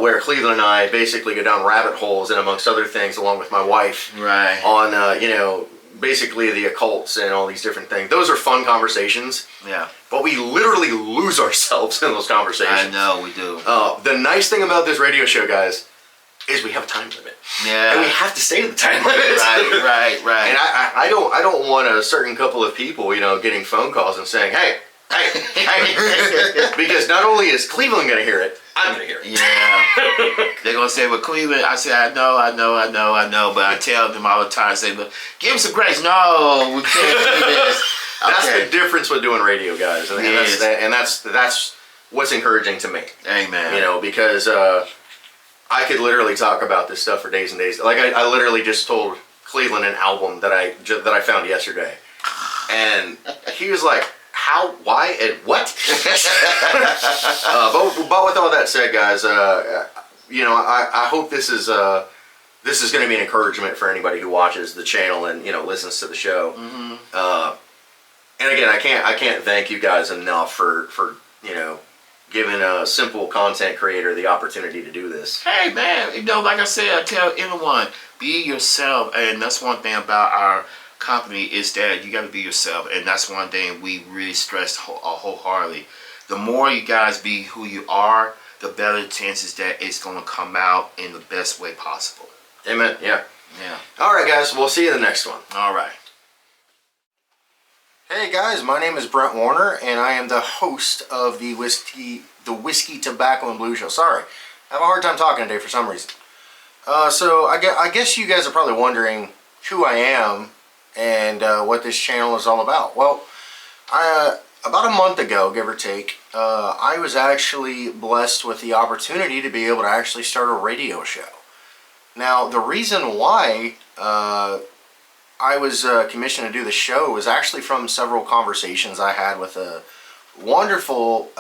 A: where Cleveland and I basically go down rabbit holes and amongst other things, along with my wife,
B: Right.
A: on you know, basically the occults and all these different things. Those are fun conversations,
B: Yeah.
A: but we literally lose ourselves in those conversations.
B: I know we do.
A: The nice thing about this radio show, guys, is we have a time limit,
B: Yeah.
A: and we have to stay to the time limit.
B: Right.
A: And I don't want a certain couple of people, you know, getting phone calls and saying, hey, because not only is Cleveland going to hear it, I'm going to hear it.
B: Yeah. They're going to say, well, Cleveland, I say, I know, but I tell them all the time, say, but give them some grace. No, we can't do this.
A: That's
B: Okay.
A: the difference with doing radio, guys, and,
B: Yes.
A: that's what's encouraging to me.
B: Amen.
A: You know, because I could literally talk about this stuff for days and days. Like I literally just told Cleveland an album that I found yesterday, and he was like, "How? Why? And what?" But with all that said, guys, you know, I hope this is going to be an encouragement for anybody who watches the channel and, you know, listens to the show. And again, I can't thank you guys enough for you know, giving a simple content creator the opportunity to do this.
B: Hey, man, you know, like I said, I tell anyone, be yourself. And that's one thing about our company is that you got to be yourself. And that's one thing we really stress wholeheartedly. The more you guys be who you are, the better the chances that it's going to come out in the best way possible.
A: Amen. Yeah.
B: Yeah.
A: All right, guys. We'll see you in the next one.
B: All right.
A: Hey guys, my name is Brent Warner, and I am the host of the Whiskey, Tobacco, and Blue Show. Sorry, I have a hard time talking today for some reason. So I guess you guys are probably wondering who I am and what this channel is all about. Well, about a month ago, give or take, I was actually blessed with the opportunity to be able to actually start a radio show. Now, the reason why I was commissioned to do the show was actually from several conversations I had with a wonderful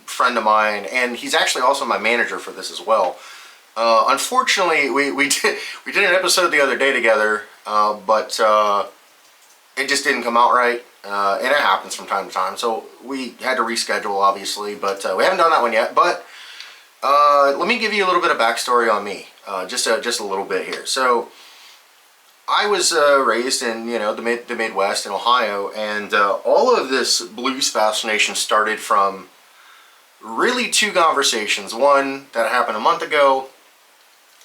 A: friend of mine, and he's actually also my manager for this as well. Unfortunately, we did an episode the other day together, but it just didn't come out right, and it happens from time to time. So we had to reschedule, obviously, but we haven't done that one yet. But let me give you a little bit of backstory on me, just a little bit here. So I was raised in the Midwest in Ohio, and all of this blues fascination started from really two conversations. One that happened a month ago,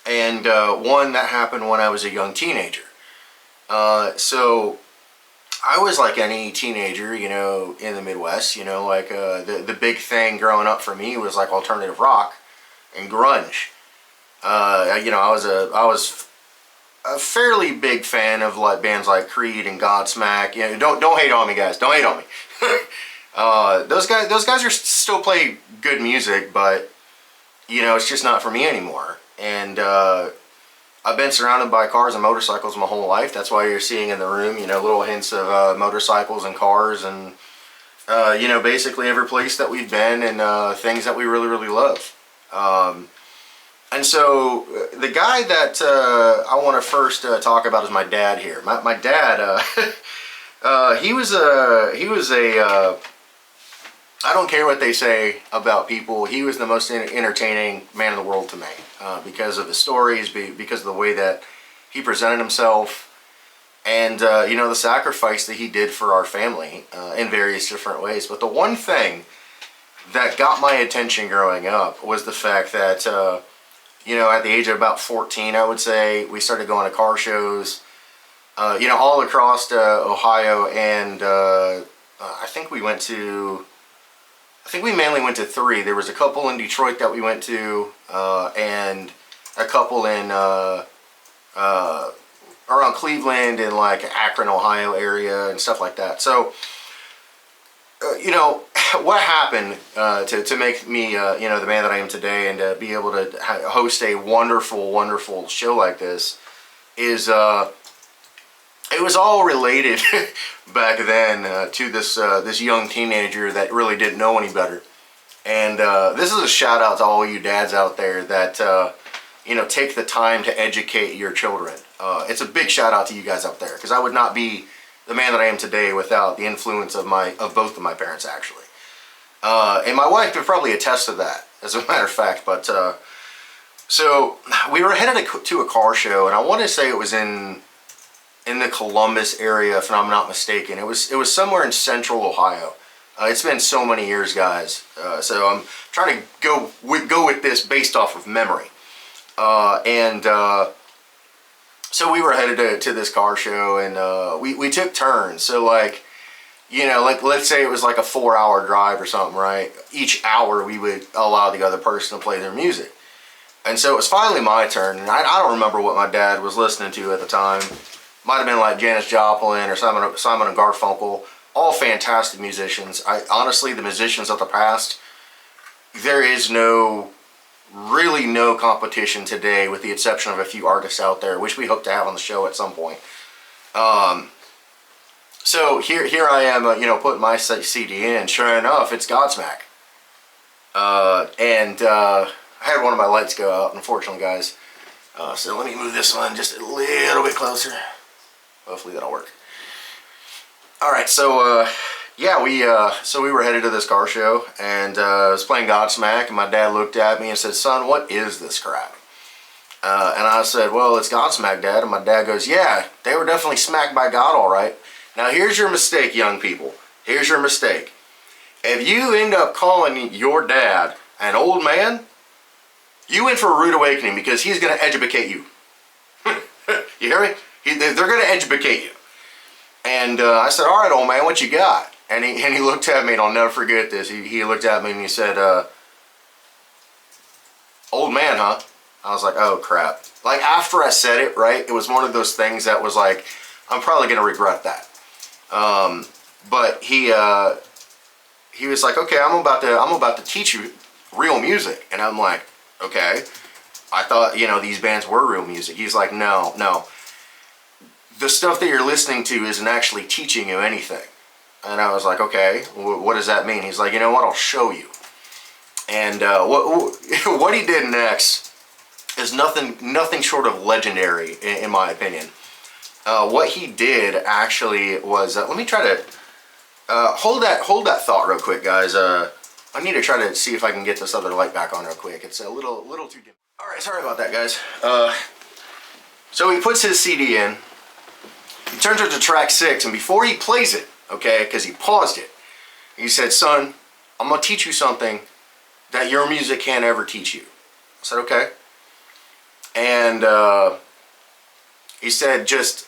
A: and one that happened when I was a young teenager. So I was like any teenager, in the Midwest. Like the big thing growing up for me was like alternative rock and grunge. I was a fairly big fan of like bands like Creed and Godsmack. Don't hate on me, guys. Don't hate on me. Those guys are still play good music, but it's just not for me anymore. And I've been surrounded by cars and motorcycles my whole life. That's why you're seeing in the room, little hints of motorcycles and cars, and basically every place that we've been, and things that we really, really love. And so the guy that I want to first talk about is my dad here. My dad, he was a I don't care what they say about people. He was the most entertaining man in the world to me, because of his stories, because of the way that he presented himself, and the sacrifice that he did for our family in various different ways. But the one thing that got my attention growing up was the fact that at the age of about 14, I would say, we started going to car shows, all across Ohio, and I think we mainly went to 3. There was a couple in Detroit that we went to, and a couple in around Cleveland and like Akron, Ohio area and stuff like that. So, what happened to make me, the man that I am today, and to be able to host a wonderful, wonderful show like this is it was all related back then to this young teenager that really didn't know any better. And this is a shout out to all you dads out there that take the time to educate your children. It's a big shout out to you guys out there, because I would not be the man that I am today without the influence of both of my parents, actually. And my wife would probably attest to that, as a matter of fact. But so we were headed to a car show, and I want to say it was in the Columbus area, if I'm not mistaken. It was somewhere in central Ohio. It's been so many years, guys. So I'm trying to go with this based off of memory. So we were headed to this car show, and we took turns. So like let's say it was like a 4-hour drive or something, right? Each hour we would allow the other person to play their music. And so it was finally my turn, and I don't remember what my dad was listening to at the time. Might have been like Janis Joplin or Simon and Garfunkel. All fantastic musicians. Honestly, the musicians of the past, there is really no competition today, with the exception of a few artists out there, which we hope to have on the show at some point. So here I am, putting my CD in, and sure enough, it's Godsmack. And I had one of my lights go out, unfortunately, guys. So let me move this one just a little bit closer. Hopefully that'll work. All right, so we were headed to this car show, and I was playing Godsmack, and my dad looked at me and said, "Son, what is this crap?" And I said, "Well, it's Godsmack, Dad." And my dad goes, "Yeah, they were definitely smacked by God, all right. Now here's your mistake, young people. Here's your mistake. If you end up calling your dad an old man, you in for a rude awakening, because he's going to educate you." You hear me? They're going to educate you. And I said, "All right, old man, what you got?" And he looked at me, and I'll never forget this. He looked at me and he said, "Old man, huh?" I was like, "Oh, crap." Like, after I said it, right, it was one of those things that was like, I'm probably going to regret that. But he was like, okay, I'm about to teach you real music. And I'm like, okay. I thought, these bands were real music. He's like, no. The stuff that you're listening to isn't actually teaching you anything. And I was like, okay, what does that mean? He's like, you know what, I'll show you. And what he did next is nothing short of legendary, in my opinion. What he did actually was, let me try to hold that thought real quick, guys. I need to try to see if I can get this other light back on real quick. It's a little too dim. All right, sorry about that, guys. So he puts his CD in. He turns it to track 6, and before he plays it, okay, because he paused it, he said, son, I'm going to teach you something that your music can't ever teach you. I said, okay. And he said, just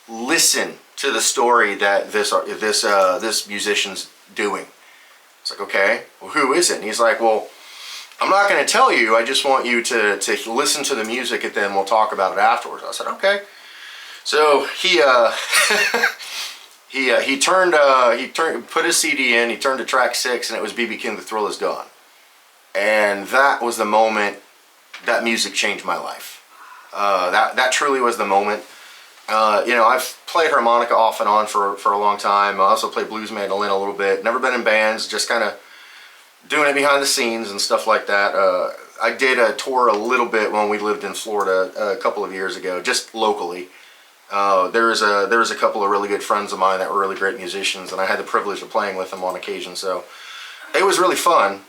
A: listen to the story that this musician's doing. It's like, okay, well, who is it? And he's like, well, I'm not going to tell you. I just want you to listen to the music, and then we'll talk about it afterwards. I said, okay. So he put his CD in. He turned to track 6, and it was B.B. King, The Thrill Is Gone. And that was the moment that music changed my life. That truly was the moment. I've played harmonica off and on for a long time. I also play blues mandolin a little bit. Never been in bands, just kind of doing it behind the scenes and stuff like that. I did a tour a little bit when we lived in Florida a couple of years ago, just locally. There was a couple of really good friends of mine that were really great musicians, and I had the privilege of playing with them on occasion, so it was really fun.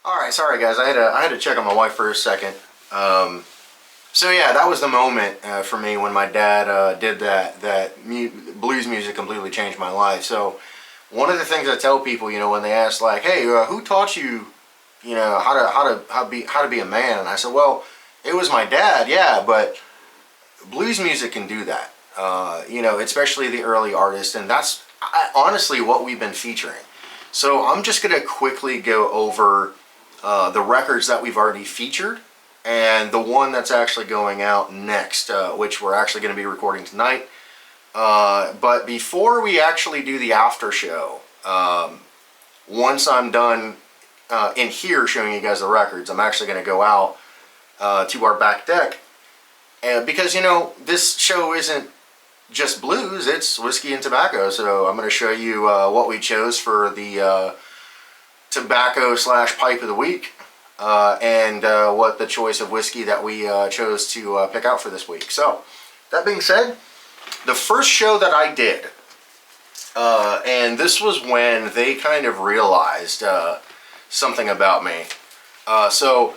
A: Alright, sorry guys, I had to check on my wife for a second. So yeah, that was the moment for me when my dad did that blues music completely changed my life. So one of the things I tell people, when they ask like, hey, who taught you, how to be a man? And I said, well, it was my dad, yeah, but blues music can do that. Especially the early artists, and that's honestly what we've been featuring. So I'm just going to quickly go over the records that we've already featured and the one that's actually going out next, which we're actually going to be recording tonight. But before we actually do the after show, once I'm done in here showing you guys the records, I'm actually going to go out to our back deck. Because, this show isn't just blues, it's whiskey and tobacco. So I'm going to show you what we chose for the tobacco / pipe of the week, and what the choice of whiskey that we chose to pick out for this week. So that being said, the first show that I did, and this was when they kind of realized something about me. So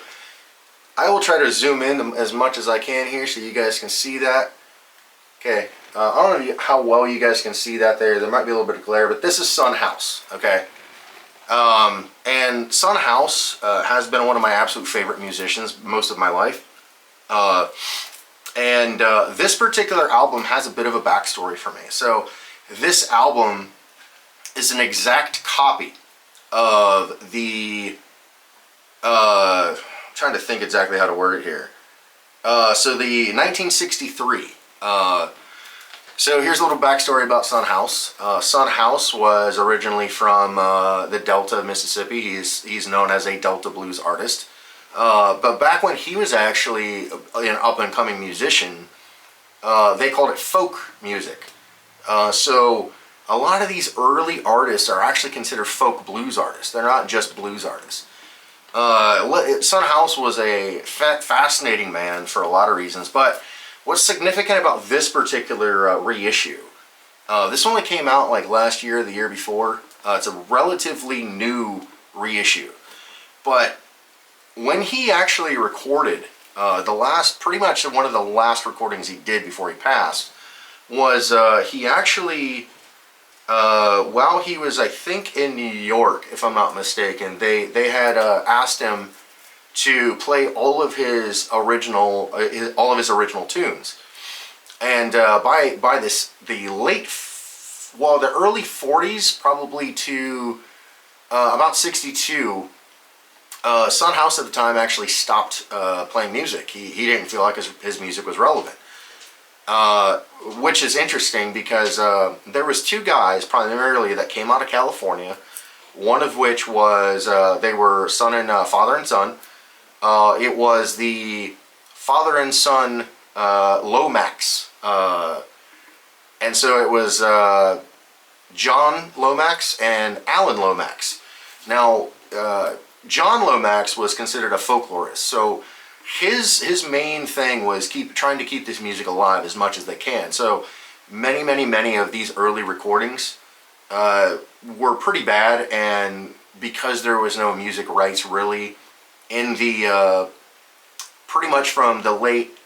A: I will try to zoom in as much as I can here so you guys can see that. Okay, I don't know how well you guys can see that there. There might be a little bit of glare, but this is Son House, okay? And Son House has been one of my absolute favorite musicians most of my life. And this particular album has a bit of a backstory for me. So this album is an exact copy of the... I'm trying to think exactly how to word it here. So the 1963. So here's a little backstory about Son House. Son House was originally from the Delta of Mississippi. He's known as a Delta blues artist. But back when he was actually an up-and-coming musician, they called it folk music. So a lot of these early artists are actually considered folk blues artists. They're not just blues artists. Son House was a fascinating man for a lot of reasons, but what's significant about this particular reissue, this only came out like last year, the year before. It's a relatively new reissue, but when he actually recorded pretty much one of the last recordings he did before he passed, was he actually, while he was, I think, in New York, if I'm not mistaken, they had asked him to play all of his original tunes, and by the early 40s, probably to about 62, Son House at the time actually stopped playing music. He didn't feel like his music was relevant. Which is interesting because there was two guys primarily that came out of California. One of which was they were father and son. It was the father and son Lomax, and so it was John Lomax and Alan Lomax. Now, John Lomax was considered a folklorist, so his main thing was trying to keep this music alive as much as they can. So many of these early recordings were pretty bad, and because there was no music rights really in the pretty much from the late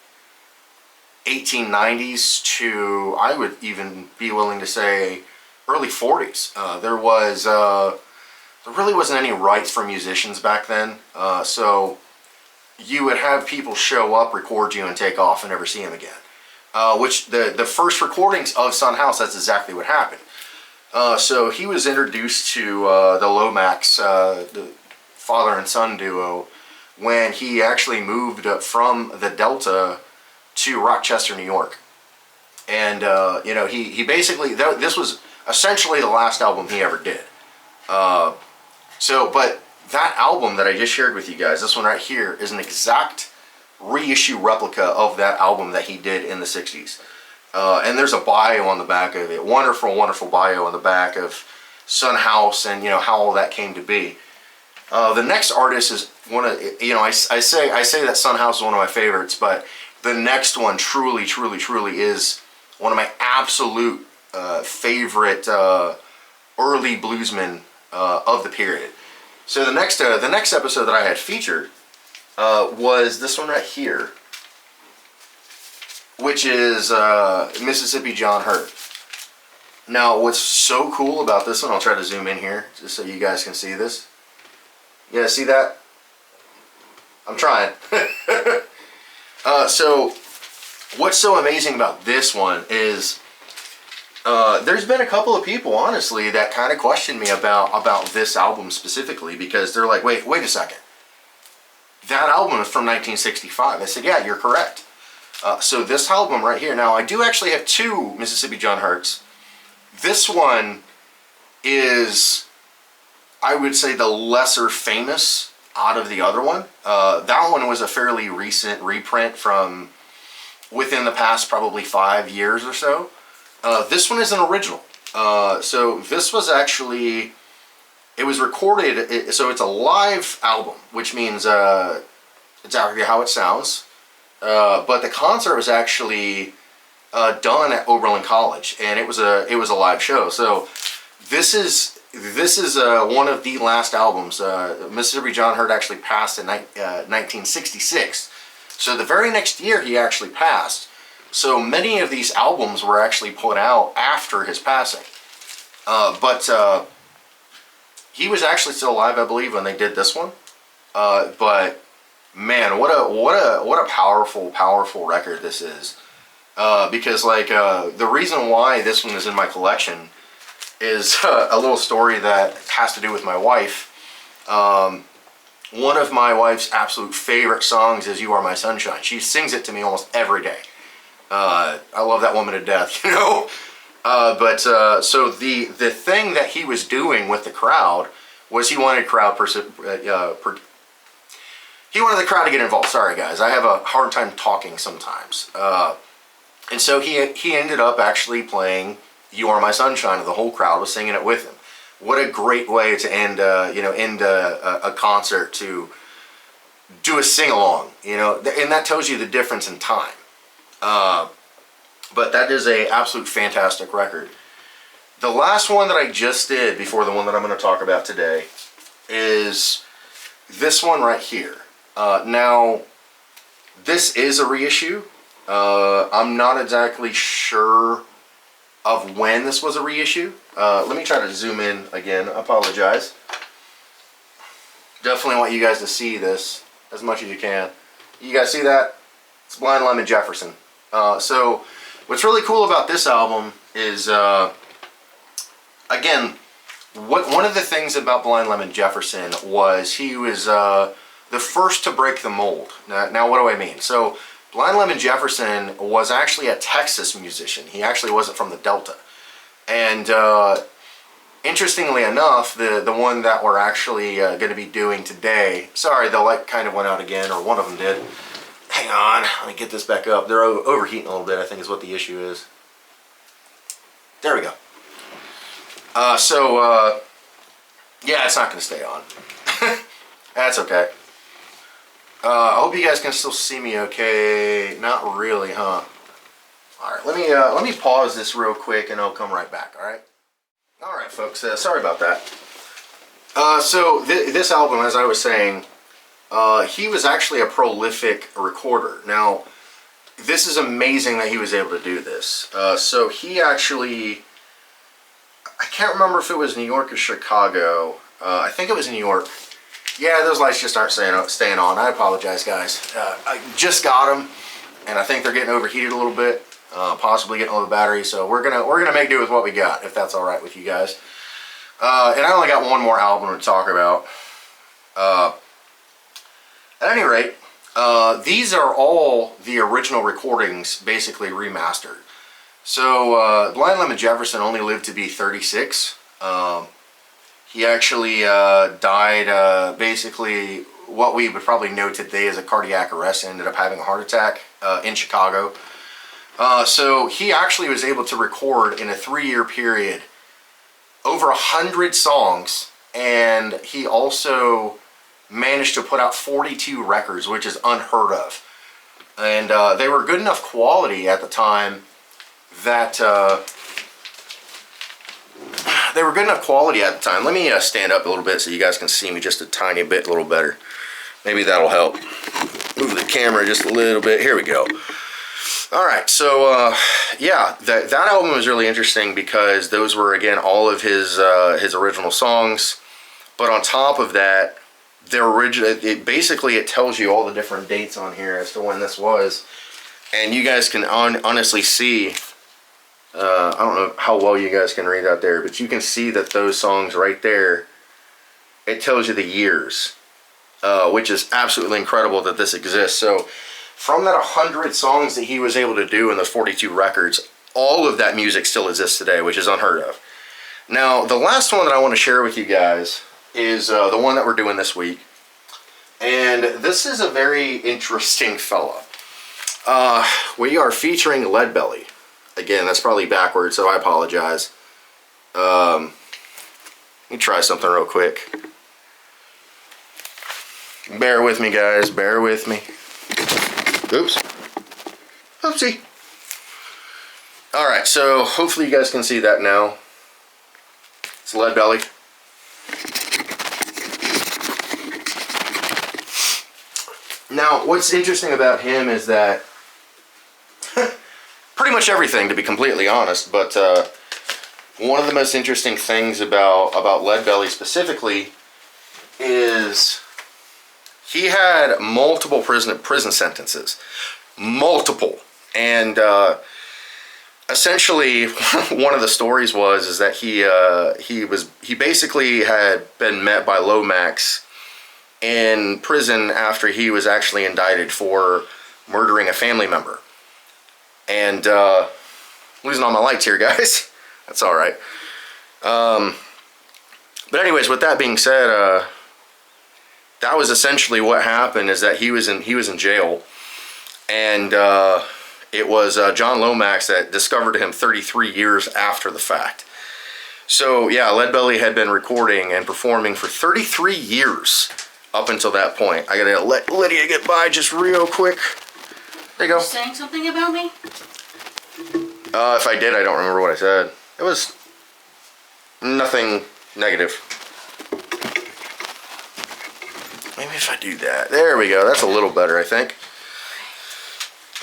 A: 1890s to, I would even be willing to say, early 40s, there really wasn't any rights for musicians back then. So you would have people show up, record you, and take off and never see them again. Which the first recordings of Son House, that's exactly what happened. So he was introduced to the Lomax, the father and son duo, when he actually moved from the Delta to Rochester, New York. And, he basically, this was essentially the last album he ever did. But that album that I just shared with you guys, this one right here, is an exact reissue replica of that album that he did in the 60s. And there's a bio on the back of it. Wonderful bio on the back of Son House and, how all that came to be. The next artist is one of, I say that Son House is one of my favorites, but the next one truly is one of my absolute favorite early bluesmen of the period. So the next episode that I had featured was this one right here, which is Mississippi John Hurt. Now, what's so cool about this one, I'll try to zoom in here just so you guys can see this. Yeah, see that? I'm trying. So, what's so amazing about this one is there's been a couple of people, honestly, that kind of question me about this album specifically, because they're like, wait a second. That album is from 1965. I said, yeah, you're correct. So this album right here, now I do actually have two Mississippi John Hurts. This one is, I would say, the lesser famous out of the other one. That one was a fairly recent reprint from within the past probably 5 years or so. This one is an original. So this was actually, it was recorded, so it's a live album, which means exactly how it sounds. But the concert was actually done at Oberlin College, and it was a live show. So this is one of the last albums. Mississippi John Hurt actually passed in 1966. So the very next year he actually passed. So many of these albums were actually put out after his passing. But he was actually still alive, I believe, when they did this one. But man, what a powerful record this is. Because the reason why this one is in my collection is a little story that has to do with my wife. One of my wife's absolute favorite songs is "You Are My Sunshine." She sings it to me almost every day. I love that woman to death, so the thing that he was doing with the crowd was he wanted the crowd to get involved. Sorry guys, I have a hard time talking sometimes. And so he ended up actually playing "You Are My Sunshine," and the whole crowd was singing it with him. What a great way to end a concert, to do a sing-along, and that tells you the difference in time. But that is a absolute fantastic record. The last one that I just did before the one that I'm going to talk about today is this one right here. Now, this is a reissue. I'm not exactly sure of when this was a reissue. Let me try to zoom in again. I apologize. Definitely want you guys to see this as much as you can. You guys see that? It's Blind Lemon Jefferson. So what's really cool about this album is, again, one of the things about Blind Lemon Jefferson was he was the first to break the mold. Now, what do I mean? So Blind Lemon Jefferson was actually a Texas musician. He actually wasn't from the Delta. And interestingly enough, the one that we're actually going to be doing today, sorry, the light kind of went out again, or one of them did. Hang on, let me get this back up. They're overheating a little bit, I think is what the issue is. There we go. Yeah, it's not going to stay on. That's okay. I hope you guys can still see me okay. Not really, huh? Alright, let me pause this real quick and I'll come right back, alright? Alright folks, sorry about that. This album, as I was saying, he was actually a prolific recorder. Now, this is amazing that he was able to do this. So he actually, I can't remember if it was New York or Chicago. I think it was New York. Yeah, those lights just aren't staying on. I apologize, guys. I just got them, and I think they're getting overheated a little bit, possibly getting a little battery. So we're gonna make do with what we got, if that's all right with you guys. And I only got one more album to talk about. At any rate, these are all the original recordings, basically remastered. So Blind Lemon Jefferson only lived to be 36. He actually died basically what we would probably know today as a cardiac arrest. Ended up having a heart attack in Chicago. So he actually was able to record in a 3-year period over 100 songs, and he also managed to put out 42 records, which is unheard of. And they were good enough quality at the time that Let me stand up a little bit so you guys can see me just a tiny bit, a little better. Maybe that'll help. Move the camera just a little bit. Here we go. All right, so yeah, that album was really interesting because those were, again, all of his original songs. But on top of that, it tells you all the different dates on here as to when this was, and you guys can honestly see. I don't know how well you guys can read out there, but you can see that those songs right there, it tells you the years, which is absolutely incredible that this exists. So from that 100 songs that he was able to do in the 42 records, all of that music still exists today, which is unheard of. Now, the last one that I want to share with you guys is the one that we're doing this week. And this is a very interesting fella. We are featuring Leadbelly. Again, that's probably backwards, so I apologize. Let me try something real quick. Bear with me, guys. Bear with me. Oops. Oopsie. Alright, so hopefully you guys can see that now. It's Leadbelly. Now, what's interesting about him is that pretty much everything, to be completely honest, but one of the most interesting things about Leadbelly specifically is he had multiple prison sentences. Multiple. And essentially, one of the stories is that he basically had been met by Lomax in prison after he was actually indicted for murdering a family member. And losing all my lights here, guys. That's all right. But anyways, with that being said, that was essentially what happened. Is that he was in jail, and it was John Lomax that discovered him 33 years after the fact. So yeah, Leadbelly had been recording and performing for 33 years up until that point. I gotta let Lydia get by just real quick. There you go.
D: Saying something about me?
A: If I did, I don't remember what I said. It was nothing negative. Maybe if I do that. There we go. That's a little better, I think.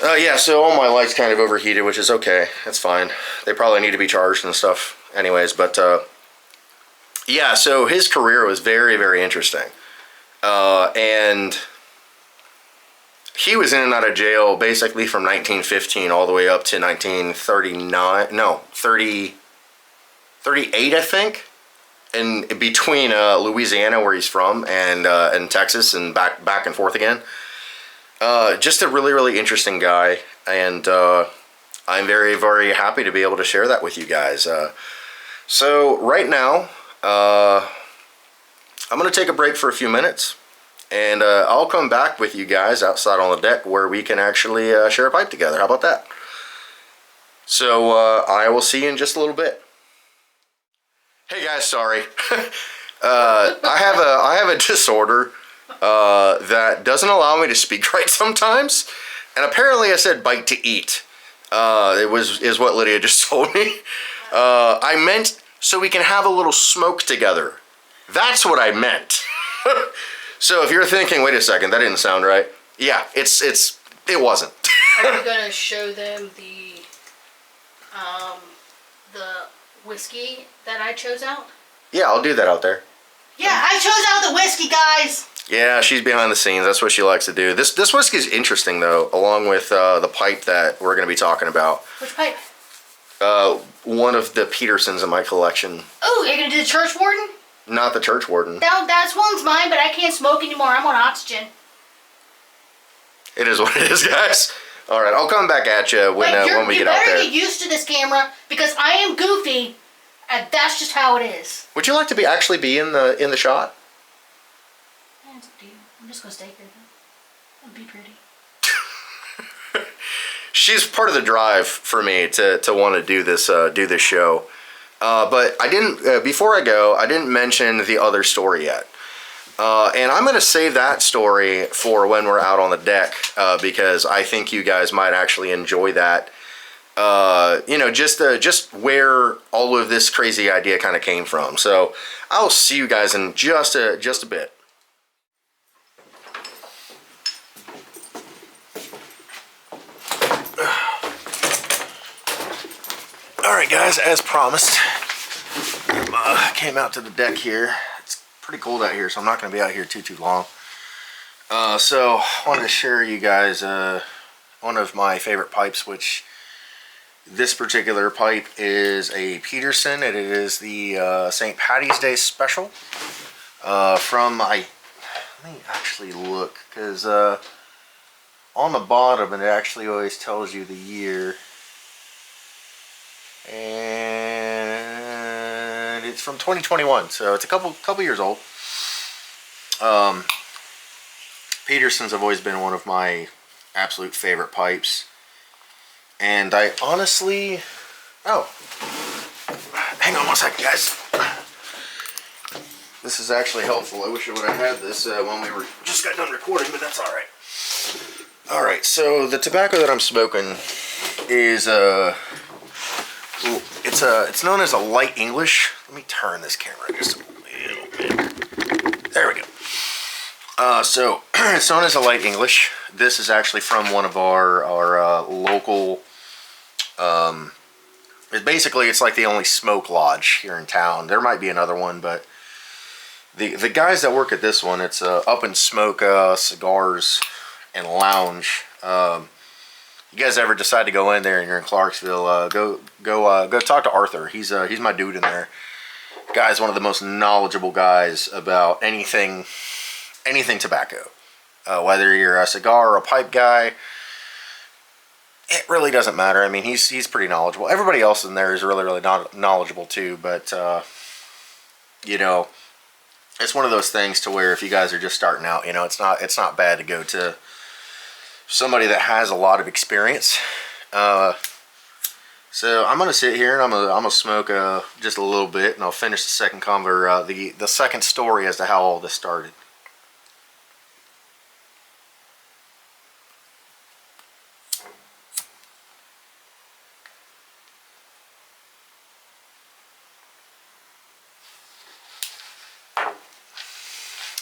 A: Yeah, so all my lights kind of overheated, which is okay. That's fine. They probably need to be charged and stuff anyways, but yeah, so his career was very, very interesting. And he was in and out of jail basically from 1915 all the way up to 1938, I think. in between Louisiana, where he's from, and Texas, and back and forth again. Just a really, really interesting guy, and I'm very, very happy to be able to share that with you guys. So right now, I'm going to take a break for a few minutes, and I'll come back with you guys outside on the deck where we can actually share a pipe together. How about that? So I will see you in just a little bit. Hey guys, sorry. I have a disorder that doesn't allow me to speak right sometimes, and apparently I said bite to eat. Is what Lydia just told me. I meant so we can have a little smoke together. That's what I meant. So if you're thinking, wait a second, that didn't sound right. Yeah, it wasn't.
D: Are you gonna show them the whiskey that I chose out?
A: Yeah, I'll do that out there.
D: Yeah, I chose out the whiskey, guys.
A: Yeah, she's behind the scenes. That's what she likes to do. This whiskey is interesting, though, along with the pipe that we're going to be talking about.
D: Which pipe?
A: One of the Petersons in my collection.
D: Oh, you're gonna do the church warden?
A: Not the church warden.
D: That's one's mine, but I can't smoke anymore. I'm on oxygen.
A: It is what it is, guys. All right, I'll come back at you when we get out
D: You better
A: there.
D: get used to this camera because I am goofy, and that's just how it is.
A: Would you like to actually be in the shot?
D: Yeah, it's up to you. I'm just gonna stay here. It'll be pretty.
A: She's part of the drive for me to want to do this show. But I didn't before I go. I didn't mention the other story yet, and I'm going to save that story for when we're out on the deck because I think you guys might actually enjoy that. Just where all of this crazy idea kind of came from. So I'll see you guys in just a bit. Alright guys, as promised, came out to the deck here. It's pretty cold out here, so I'm not going to be out here too long. So, I wanted to share you guys one of my favorite pipes, which this particular pipe is a Peterson. It is the St. Patty's Day Special let me actually look, because on the bottom it actually always tells you the year. And it's from 2021, so it's a couple years old. Petersons have always been one of my absolute favorite pipes, and I honestly, hang on one second, guys. This is actually helpful. I wish I would have had this when we just got done recording, but that's all right. All right, so the tobacco that I'm smoking is it's known as a light English. Let me turn this camera just a little bit. There we go. So it's known as a light English. This is actually from one of our local. It's like the only smoke lodge here in town. There might be another one, but the guys that work at this one, it's Up and Smoke Cigars and Lounge. You guys ever decide to go in there and you're in Clarksville, go talk to Arthur. He's my dude in there. Guy's one of the most knowledgeable guys about anything tobacco. Whether you're a cigar or a pipe guy, it really doesn't matter. I mean, he's pretty knowledgeable. Everybody else in there is really, really knowledgeable too. But it's one of those things to where if you guys are just starting out, it's not bad to go to somebody that has a lot of experience. So I'm gonna sit here and I'm gonna smoke just a little bit, and I'll finish the second story as to how all this started.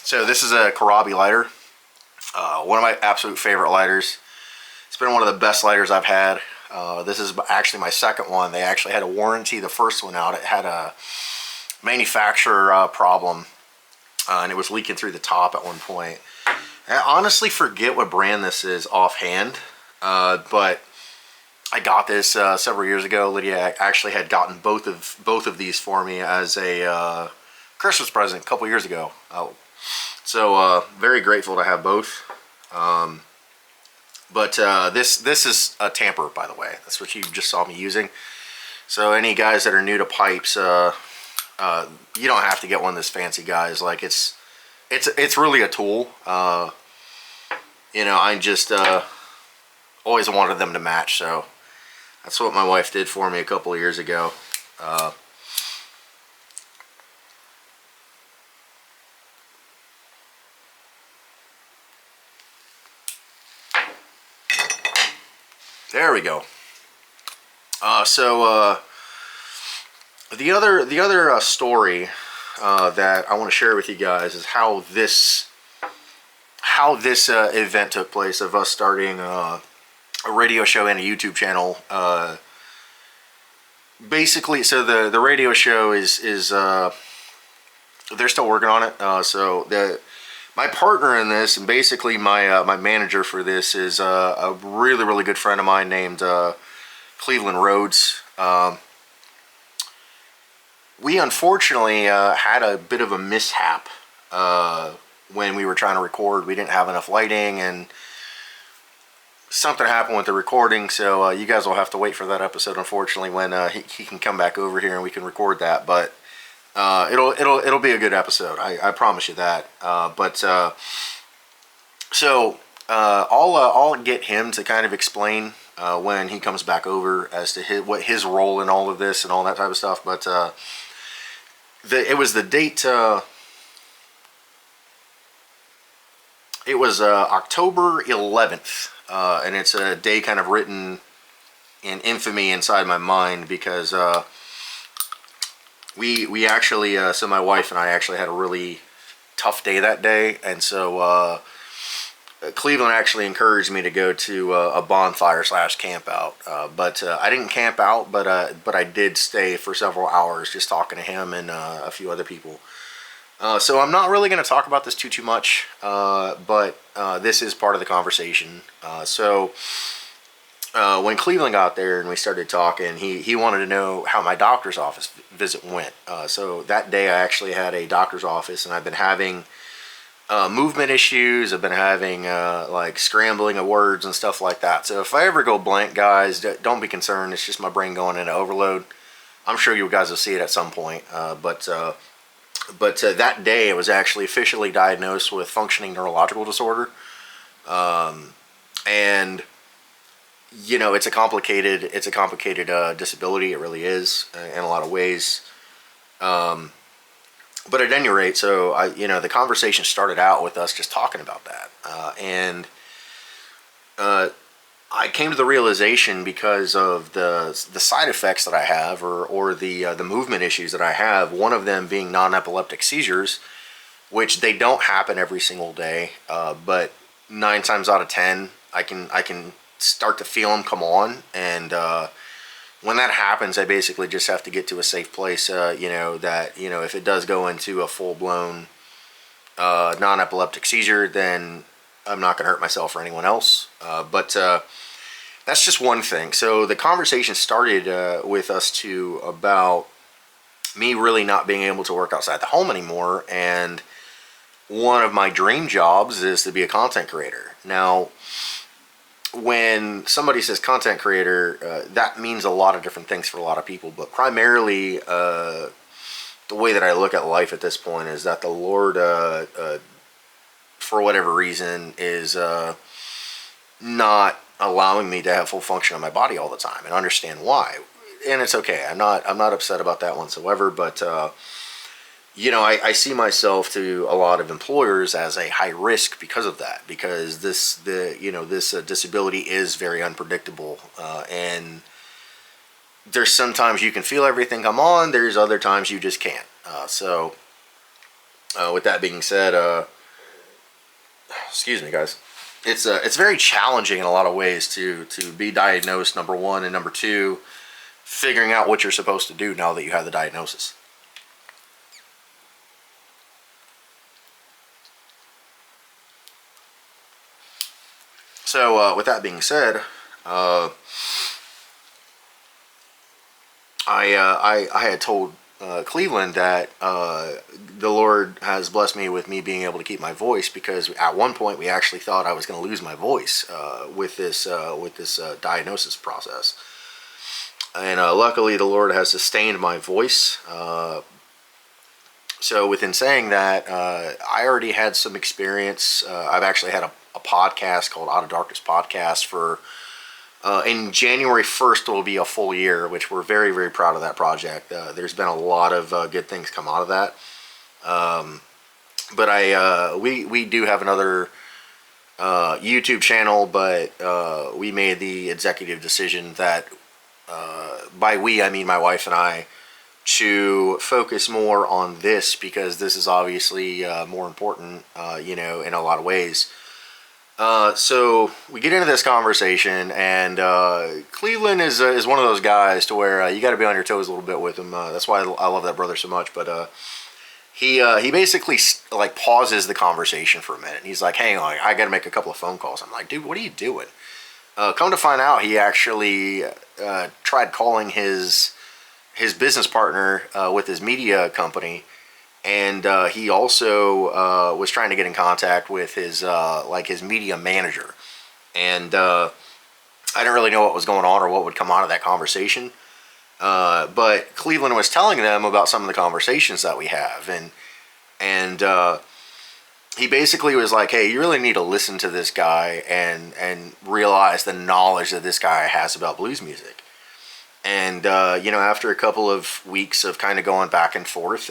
A: So this is a Korabi lighter. One of my absolute favorite lighters. It's been one of the best lighters I've had. This is actually my second one. They actually had a warranty the first one out. It had a manufacturer problem, and it was leaking through the top at one point. I honestly forget what brand this is offhand, but I got this several years ago. Lydia actually had gotten both of these for me as a Christmas present a couple years ago. So very grateful to have both. But this is a tamper, by the way. That's what you just saw me using. So any guys that are new to pipes, you don't have to get one of this fancy, guys. Like it's really a tool. You know, I just always wanted them to match, so that's what my wife did for me a couple of years ago. There we go. So the other story that I want to share with you guys is how this event took place of us starting a radio show and a YouTube channel. Basically, so the radio show is they're still working on it. So my partner in this, and basically my manager for this, is a really good friend of mine named Cleveland Rhodes. We unfortunately had a bit of a mishap when we were trying to record. We didn't have enough lighting, and something happened with the recording. So you guys will have to wait for that episode, unfortunately, when he can come back over here and we can record that. But it'll be a good episode. I promise you that. So I'll get him to kind of explain when he comes back over as to what his role in all of this and all that type of stuff. But it was the date. It was October 11th, and it's a day kind of written in infamy inside my mind because we actually, so my wife and I actually had a really tough day that day, and so Cleveland actually encouraged me to go to a bonfire / camp out, but I didn't camp out, but I did stay for several hours just talking to him and a few other people. So I'm not really going to talk about this too much, but this is part of the conversation. So when Cleveland got there and we started talking, he wanted to know how my doctor's office visit went. So that day I actually had a doctor's office, and I've been having movement issues. I've been having like scrambling of words and stuff like that. So if I ever go blank, guys, don't be concerned. It's just my brain going into overload. I'm sure you guys will see it at some point. But that day I was actually officially diagnosed with functioning neurological disorder. And you know, it's a complicated disability. It really is in a lot of ways. But at any rate, so the conversation started out with us just talking about that, and I came to the realization because of the side effects that I have, or the movement issues that I have. One of them being non-epileptic seizures, which they don't happen every single day, but 9 times out of 10, I can start to feel them come on, and when that happens, I basically just have to get to a safe place, that if it does go into a full-blown non-epileptic seizure, then I'm not going to hurt myself or anyone else. But that's just one thing. So the conversation started with us about me really not being able to work outside the home anymore, and one of my dream jobs is to be a content creator. Now, when somebody says content creator, that means a lot of different things for a lot of people, but primarily the way that I look at life at this point is that the Lord, for whatever reason, is not allowing me to have full function of my body all the time, and understand why. And it's okay. I'm not upset about that whatsoever, but I see myself to a lot of employers as a high risk because of that, because this disability is very unpredictable, and there's sometimes you can feel everything come on, there's other times you just can't. So with that being said, excuse me, guys, it's very challenging in a lot of ways to be diagnosed, number one, and number two, figuring out what you're supposed to do now that you have the diagnosis. So with that being said, I had told Cleveland that the Lord has blessed me with me being able to keep my voice, because at one point we actually thought I was going to lose my voice with this diagnosis process. And luckily the Lord has sustained my voice. So within saying that, I already had some experience. I've actually had a podcast called Out of Darkness Podcast for in January 1st will be a full year, which we're very, very proud of that project. There's been a lot of good things come out of that. But we do have another YouTube channel, but we made the executive decision that by we I mean my wife and I, to focus more on this, because this is obviously more important, in a lot of ways. So we get into this conversation, and Cleveland is one of those guys to where you got to be on your toes a little bit with him. That's why I love that brother so much. But he basically like pauses the conversation for a minute. He's like, "Hang on, I got to make a couple of phone calls." I'm like, "Dude, what are you doing?" Come to find out, he actually tried calling his business partner with his media company. And he also was trying to get in contact with his his media manager, and I didn't really know what was going on or what would come out of that conversation. But Cleveland was telling them about some of the conversations that we have, and he basically was like, "Hey, you really need to listen to this guy and realize the knowledge that this guy has about blues music." And after a couple of weeks of kind of going back and forth,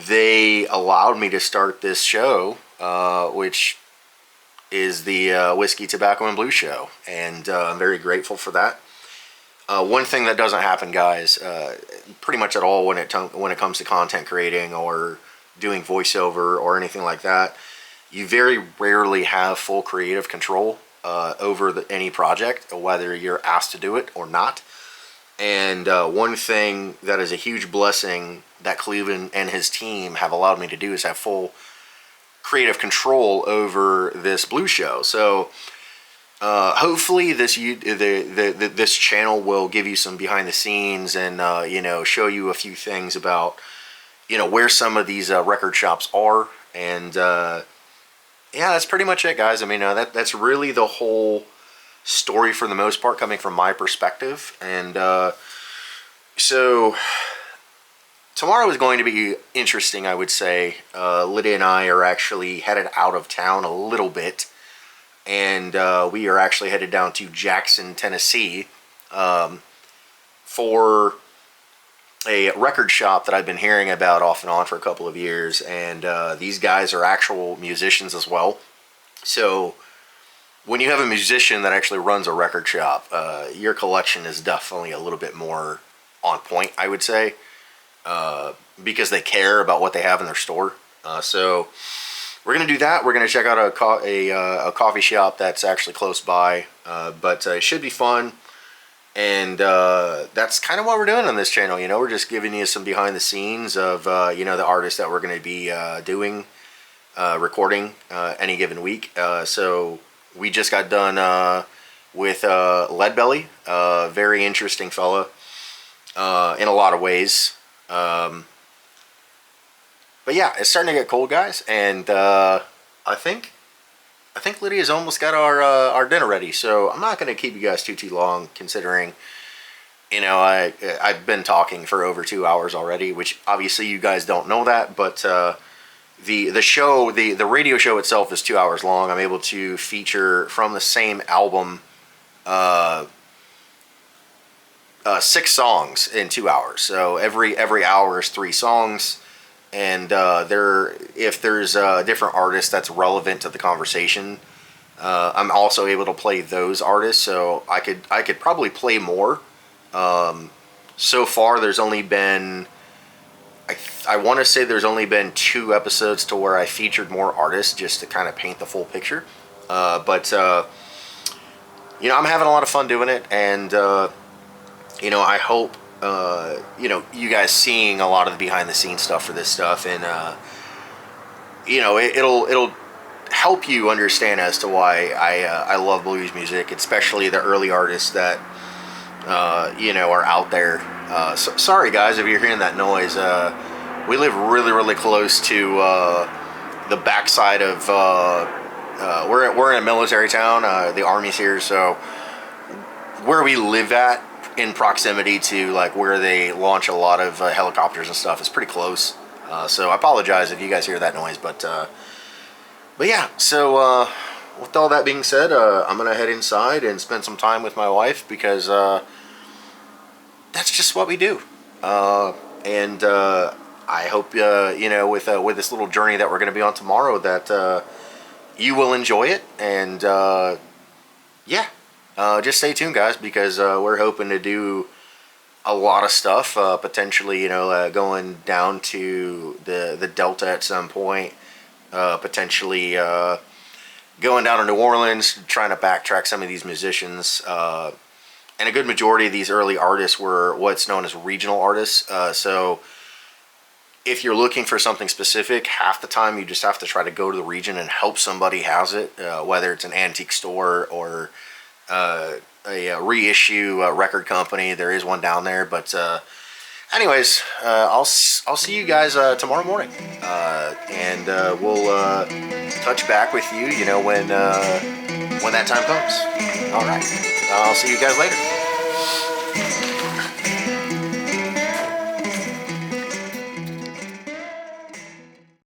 A: they allowed me to start this show, which is the Whiskey, Tobacco, and Blues Show, and I'm very grateful for that. One thing that doesn't happen, guys, pretty much at all when it comes to content creating or doing voiceover or anything like that, you very rarely have full creative control over any project, whether you're asked to do it or not. And one thing that is a huge blessing that Cleveland and his team have allowed me to do is have full creative control over this blues show. So hopefully this channel will give you some behind the scenes and show you a few things about where some of these record shops are. And yeah, that's pretty much it, guys. I mean, that's really the whole story for the most part, coming from my perspective. And so tomorrow is going to be interesting, I would say. Lydia and I are actually headed out of town a little bit, and we are actually headed down to Jackson, Tennessee, for a record shop that I've been hearing about off and on for a couple of years. And these guys are actual musicians as well. So when you have a musician that actually runs a record shop, your collection is definitely a little bit more on point, I would say, because they care about what they have in their store. So we're going to do that. We're going to check out a coffee shop that's actually close by, but it should be fun. And that's kind of what we're doing on this channel. We're just giving you some behind the scenes of the artists that we're going to be recording any given week. So we just got done with Leadbelly, very interesting fella in a lot of ways. But yeah, it's starting to get cold, guys, and I think Lydia's almost got our dinner ready. So I'm not going to keep you guys too long, considering I've been talking for over 2 hours already, which obviously you guys don't know that, but the show, the radio show itself is 2 hours long. I'm able to feature from the same album 6 songs in 2 hours. So every hour is 3 songs, and if there's a different artist that's relevant to the conversation, I'm also able to play those artists. So I could probably play more. So far, there's only been, I want to say there's only been 2 episodes to where I featured more artists, just to kind of paint the full picture. But I'm having a lot of fun doing it, and I hope you guys seeing a lot of the behind the scenes stuff for this stuff, and it'll help you understand as to why I love blues music, especially the early artists that are out there Sorry guys if you're hearing that noise. We live really close to the backside of. We're in a military town. The Army's here, so where we live at in proximity to like where they launch a lot of helicopters and stuff is pretty close. So I apologize if you guys hear that noise, but yeah. So with all that being said, I'm gonna head inside and spend some time with my wife because that's just what we do. And I hope you know with this little journey that we're gonna be on tomorrow that you will enjoy it. And yeah, just stay tuned, guys, because we're hoping to do a lot of stuff. Potentially, you know, going down to the Delta at some point. Potentially going down to New Orleans, trying to backtrack some of these musicians. And a good majority of these early artists were what's known as regional artists. So if you're looking for something specific, half the time you just have to try to go to the region and help somebody has it, whether it's an antique store or a reissue record company. There is one down there. But anyways, I'll see you guys tomorrow morning. And we'll touch back with you, you know, when that time comes. All right. I'll see you guys later.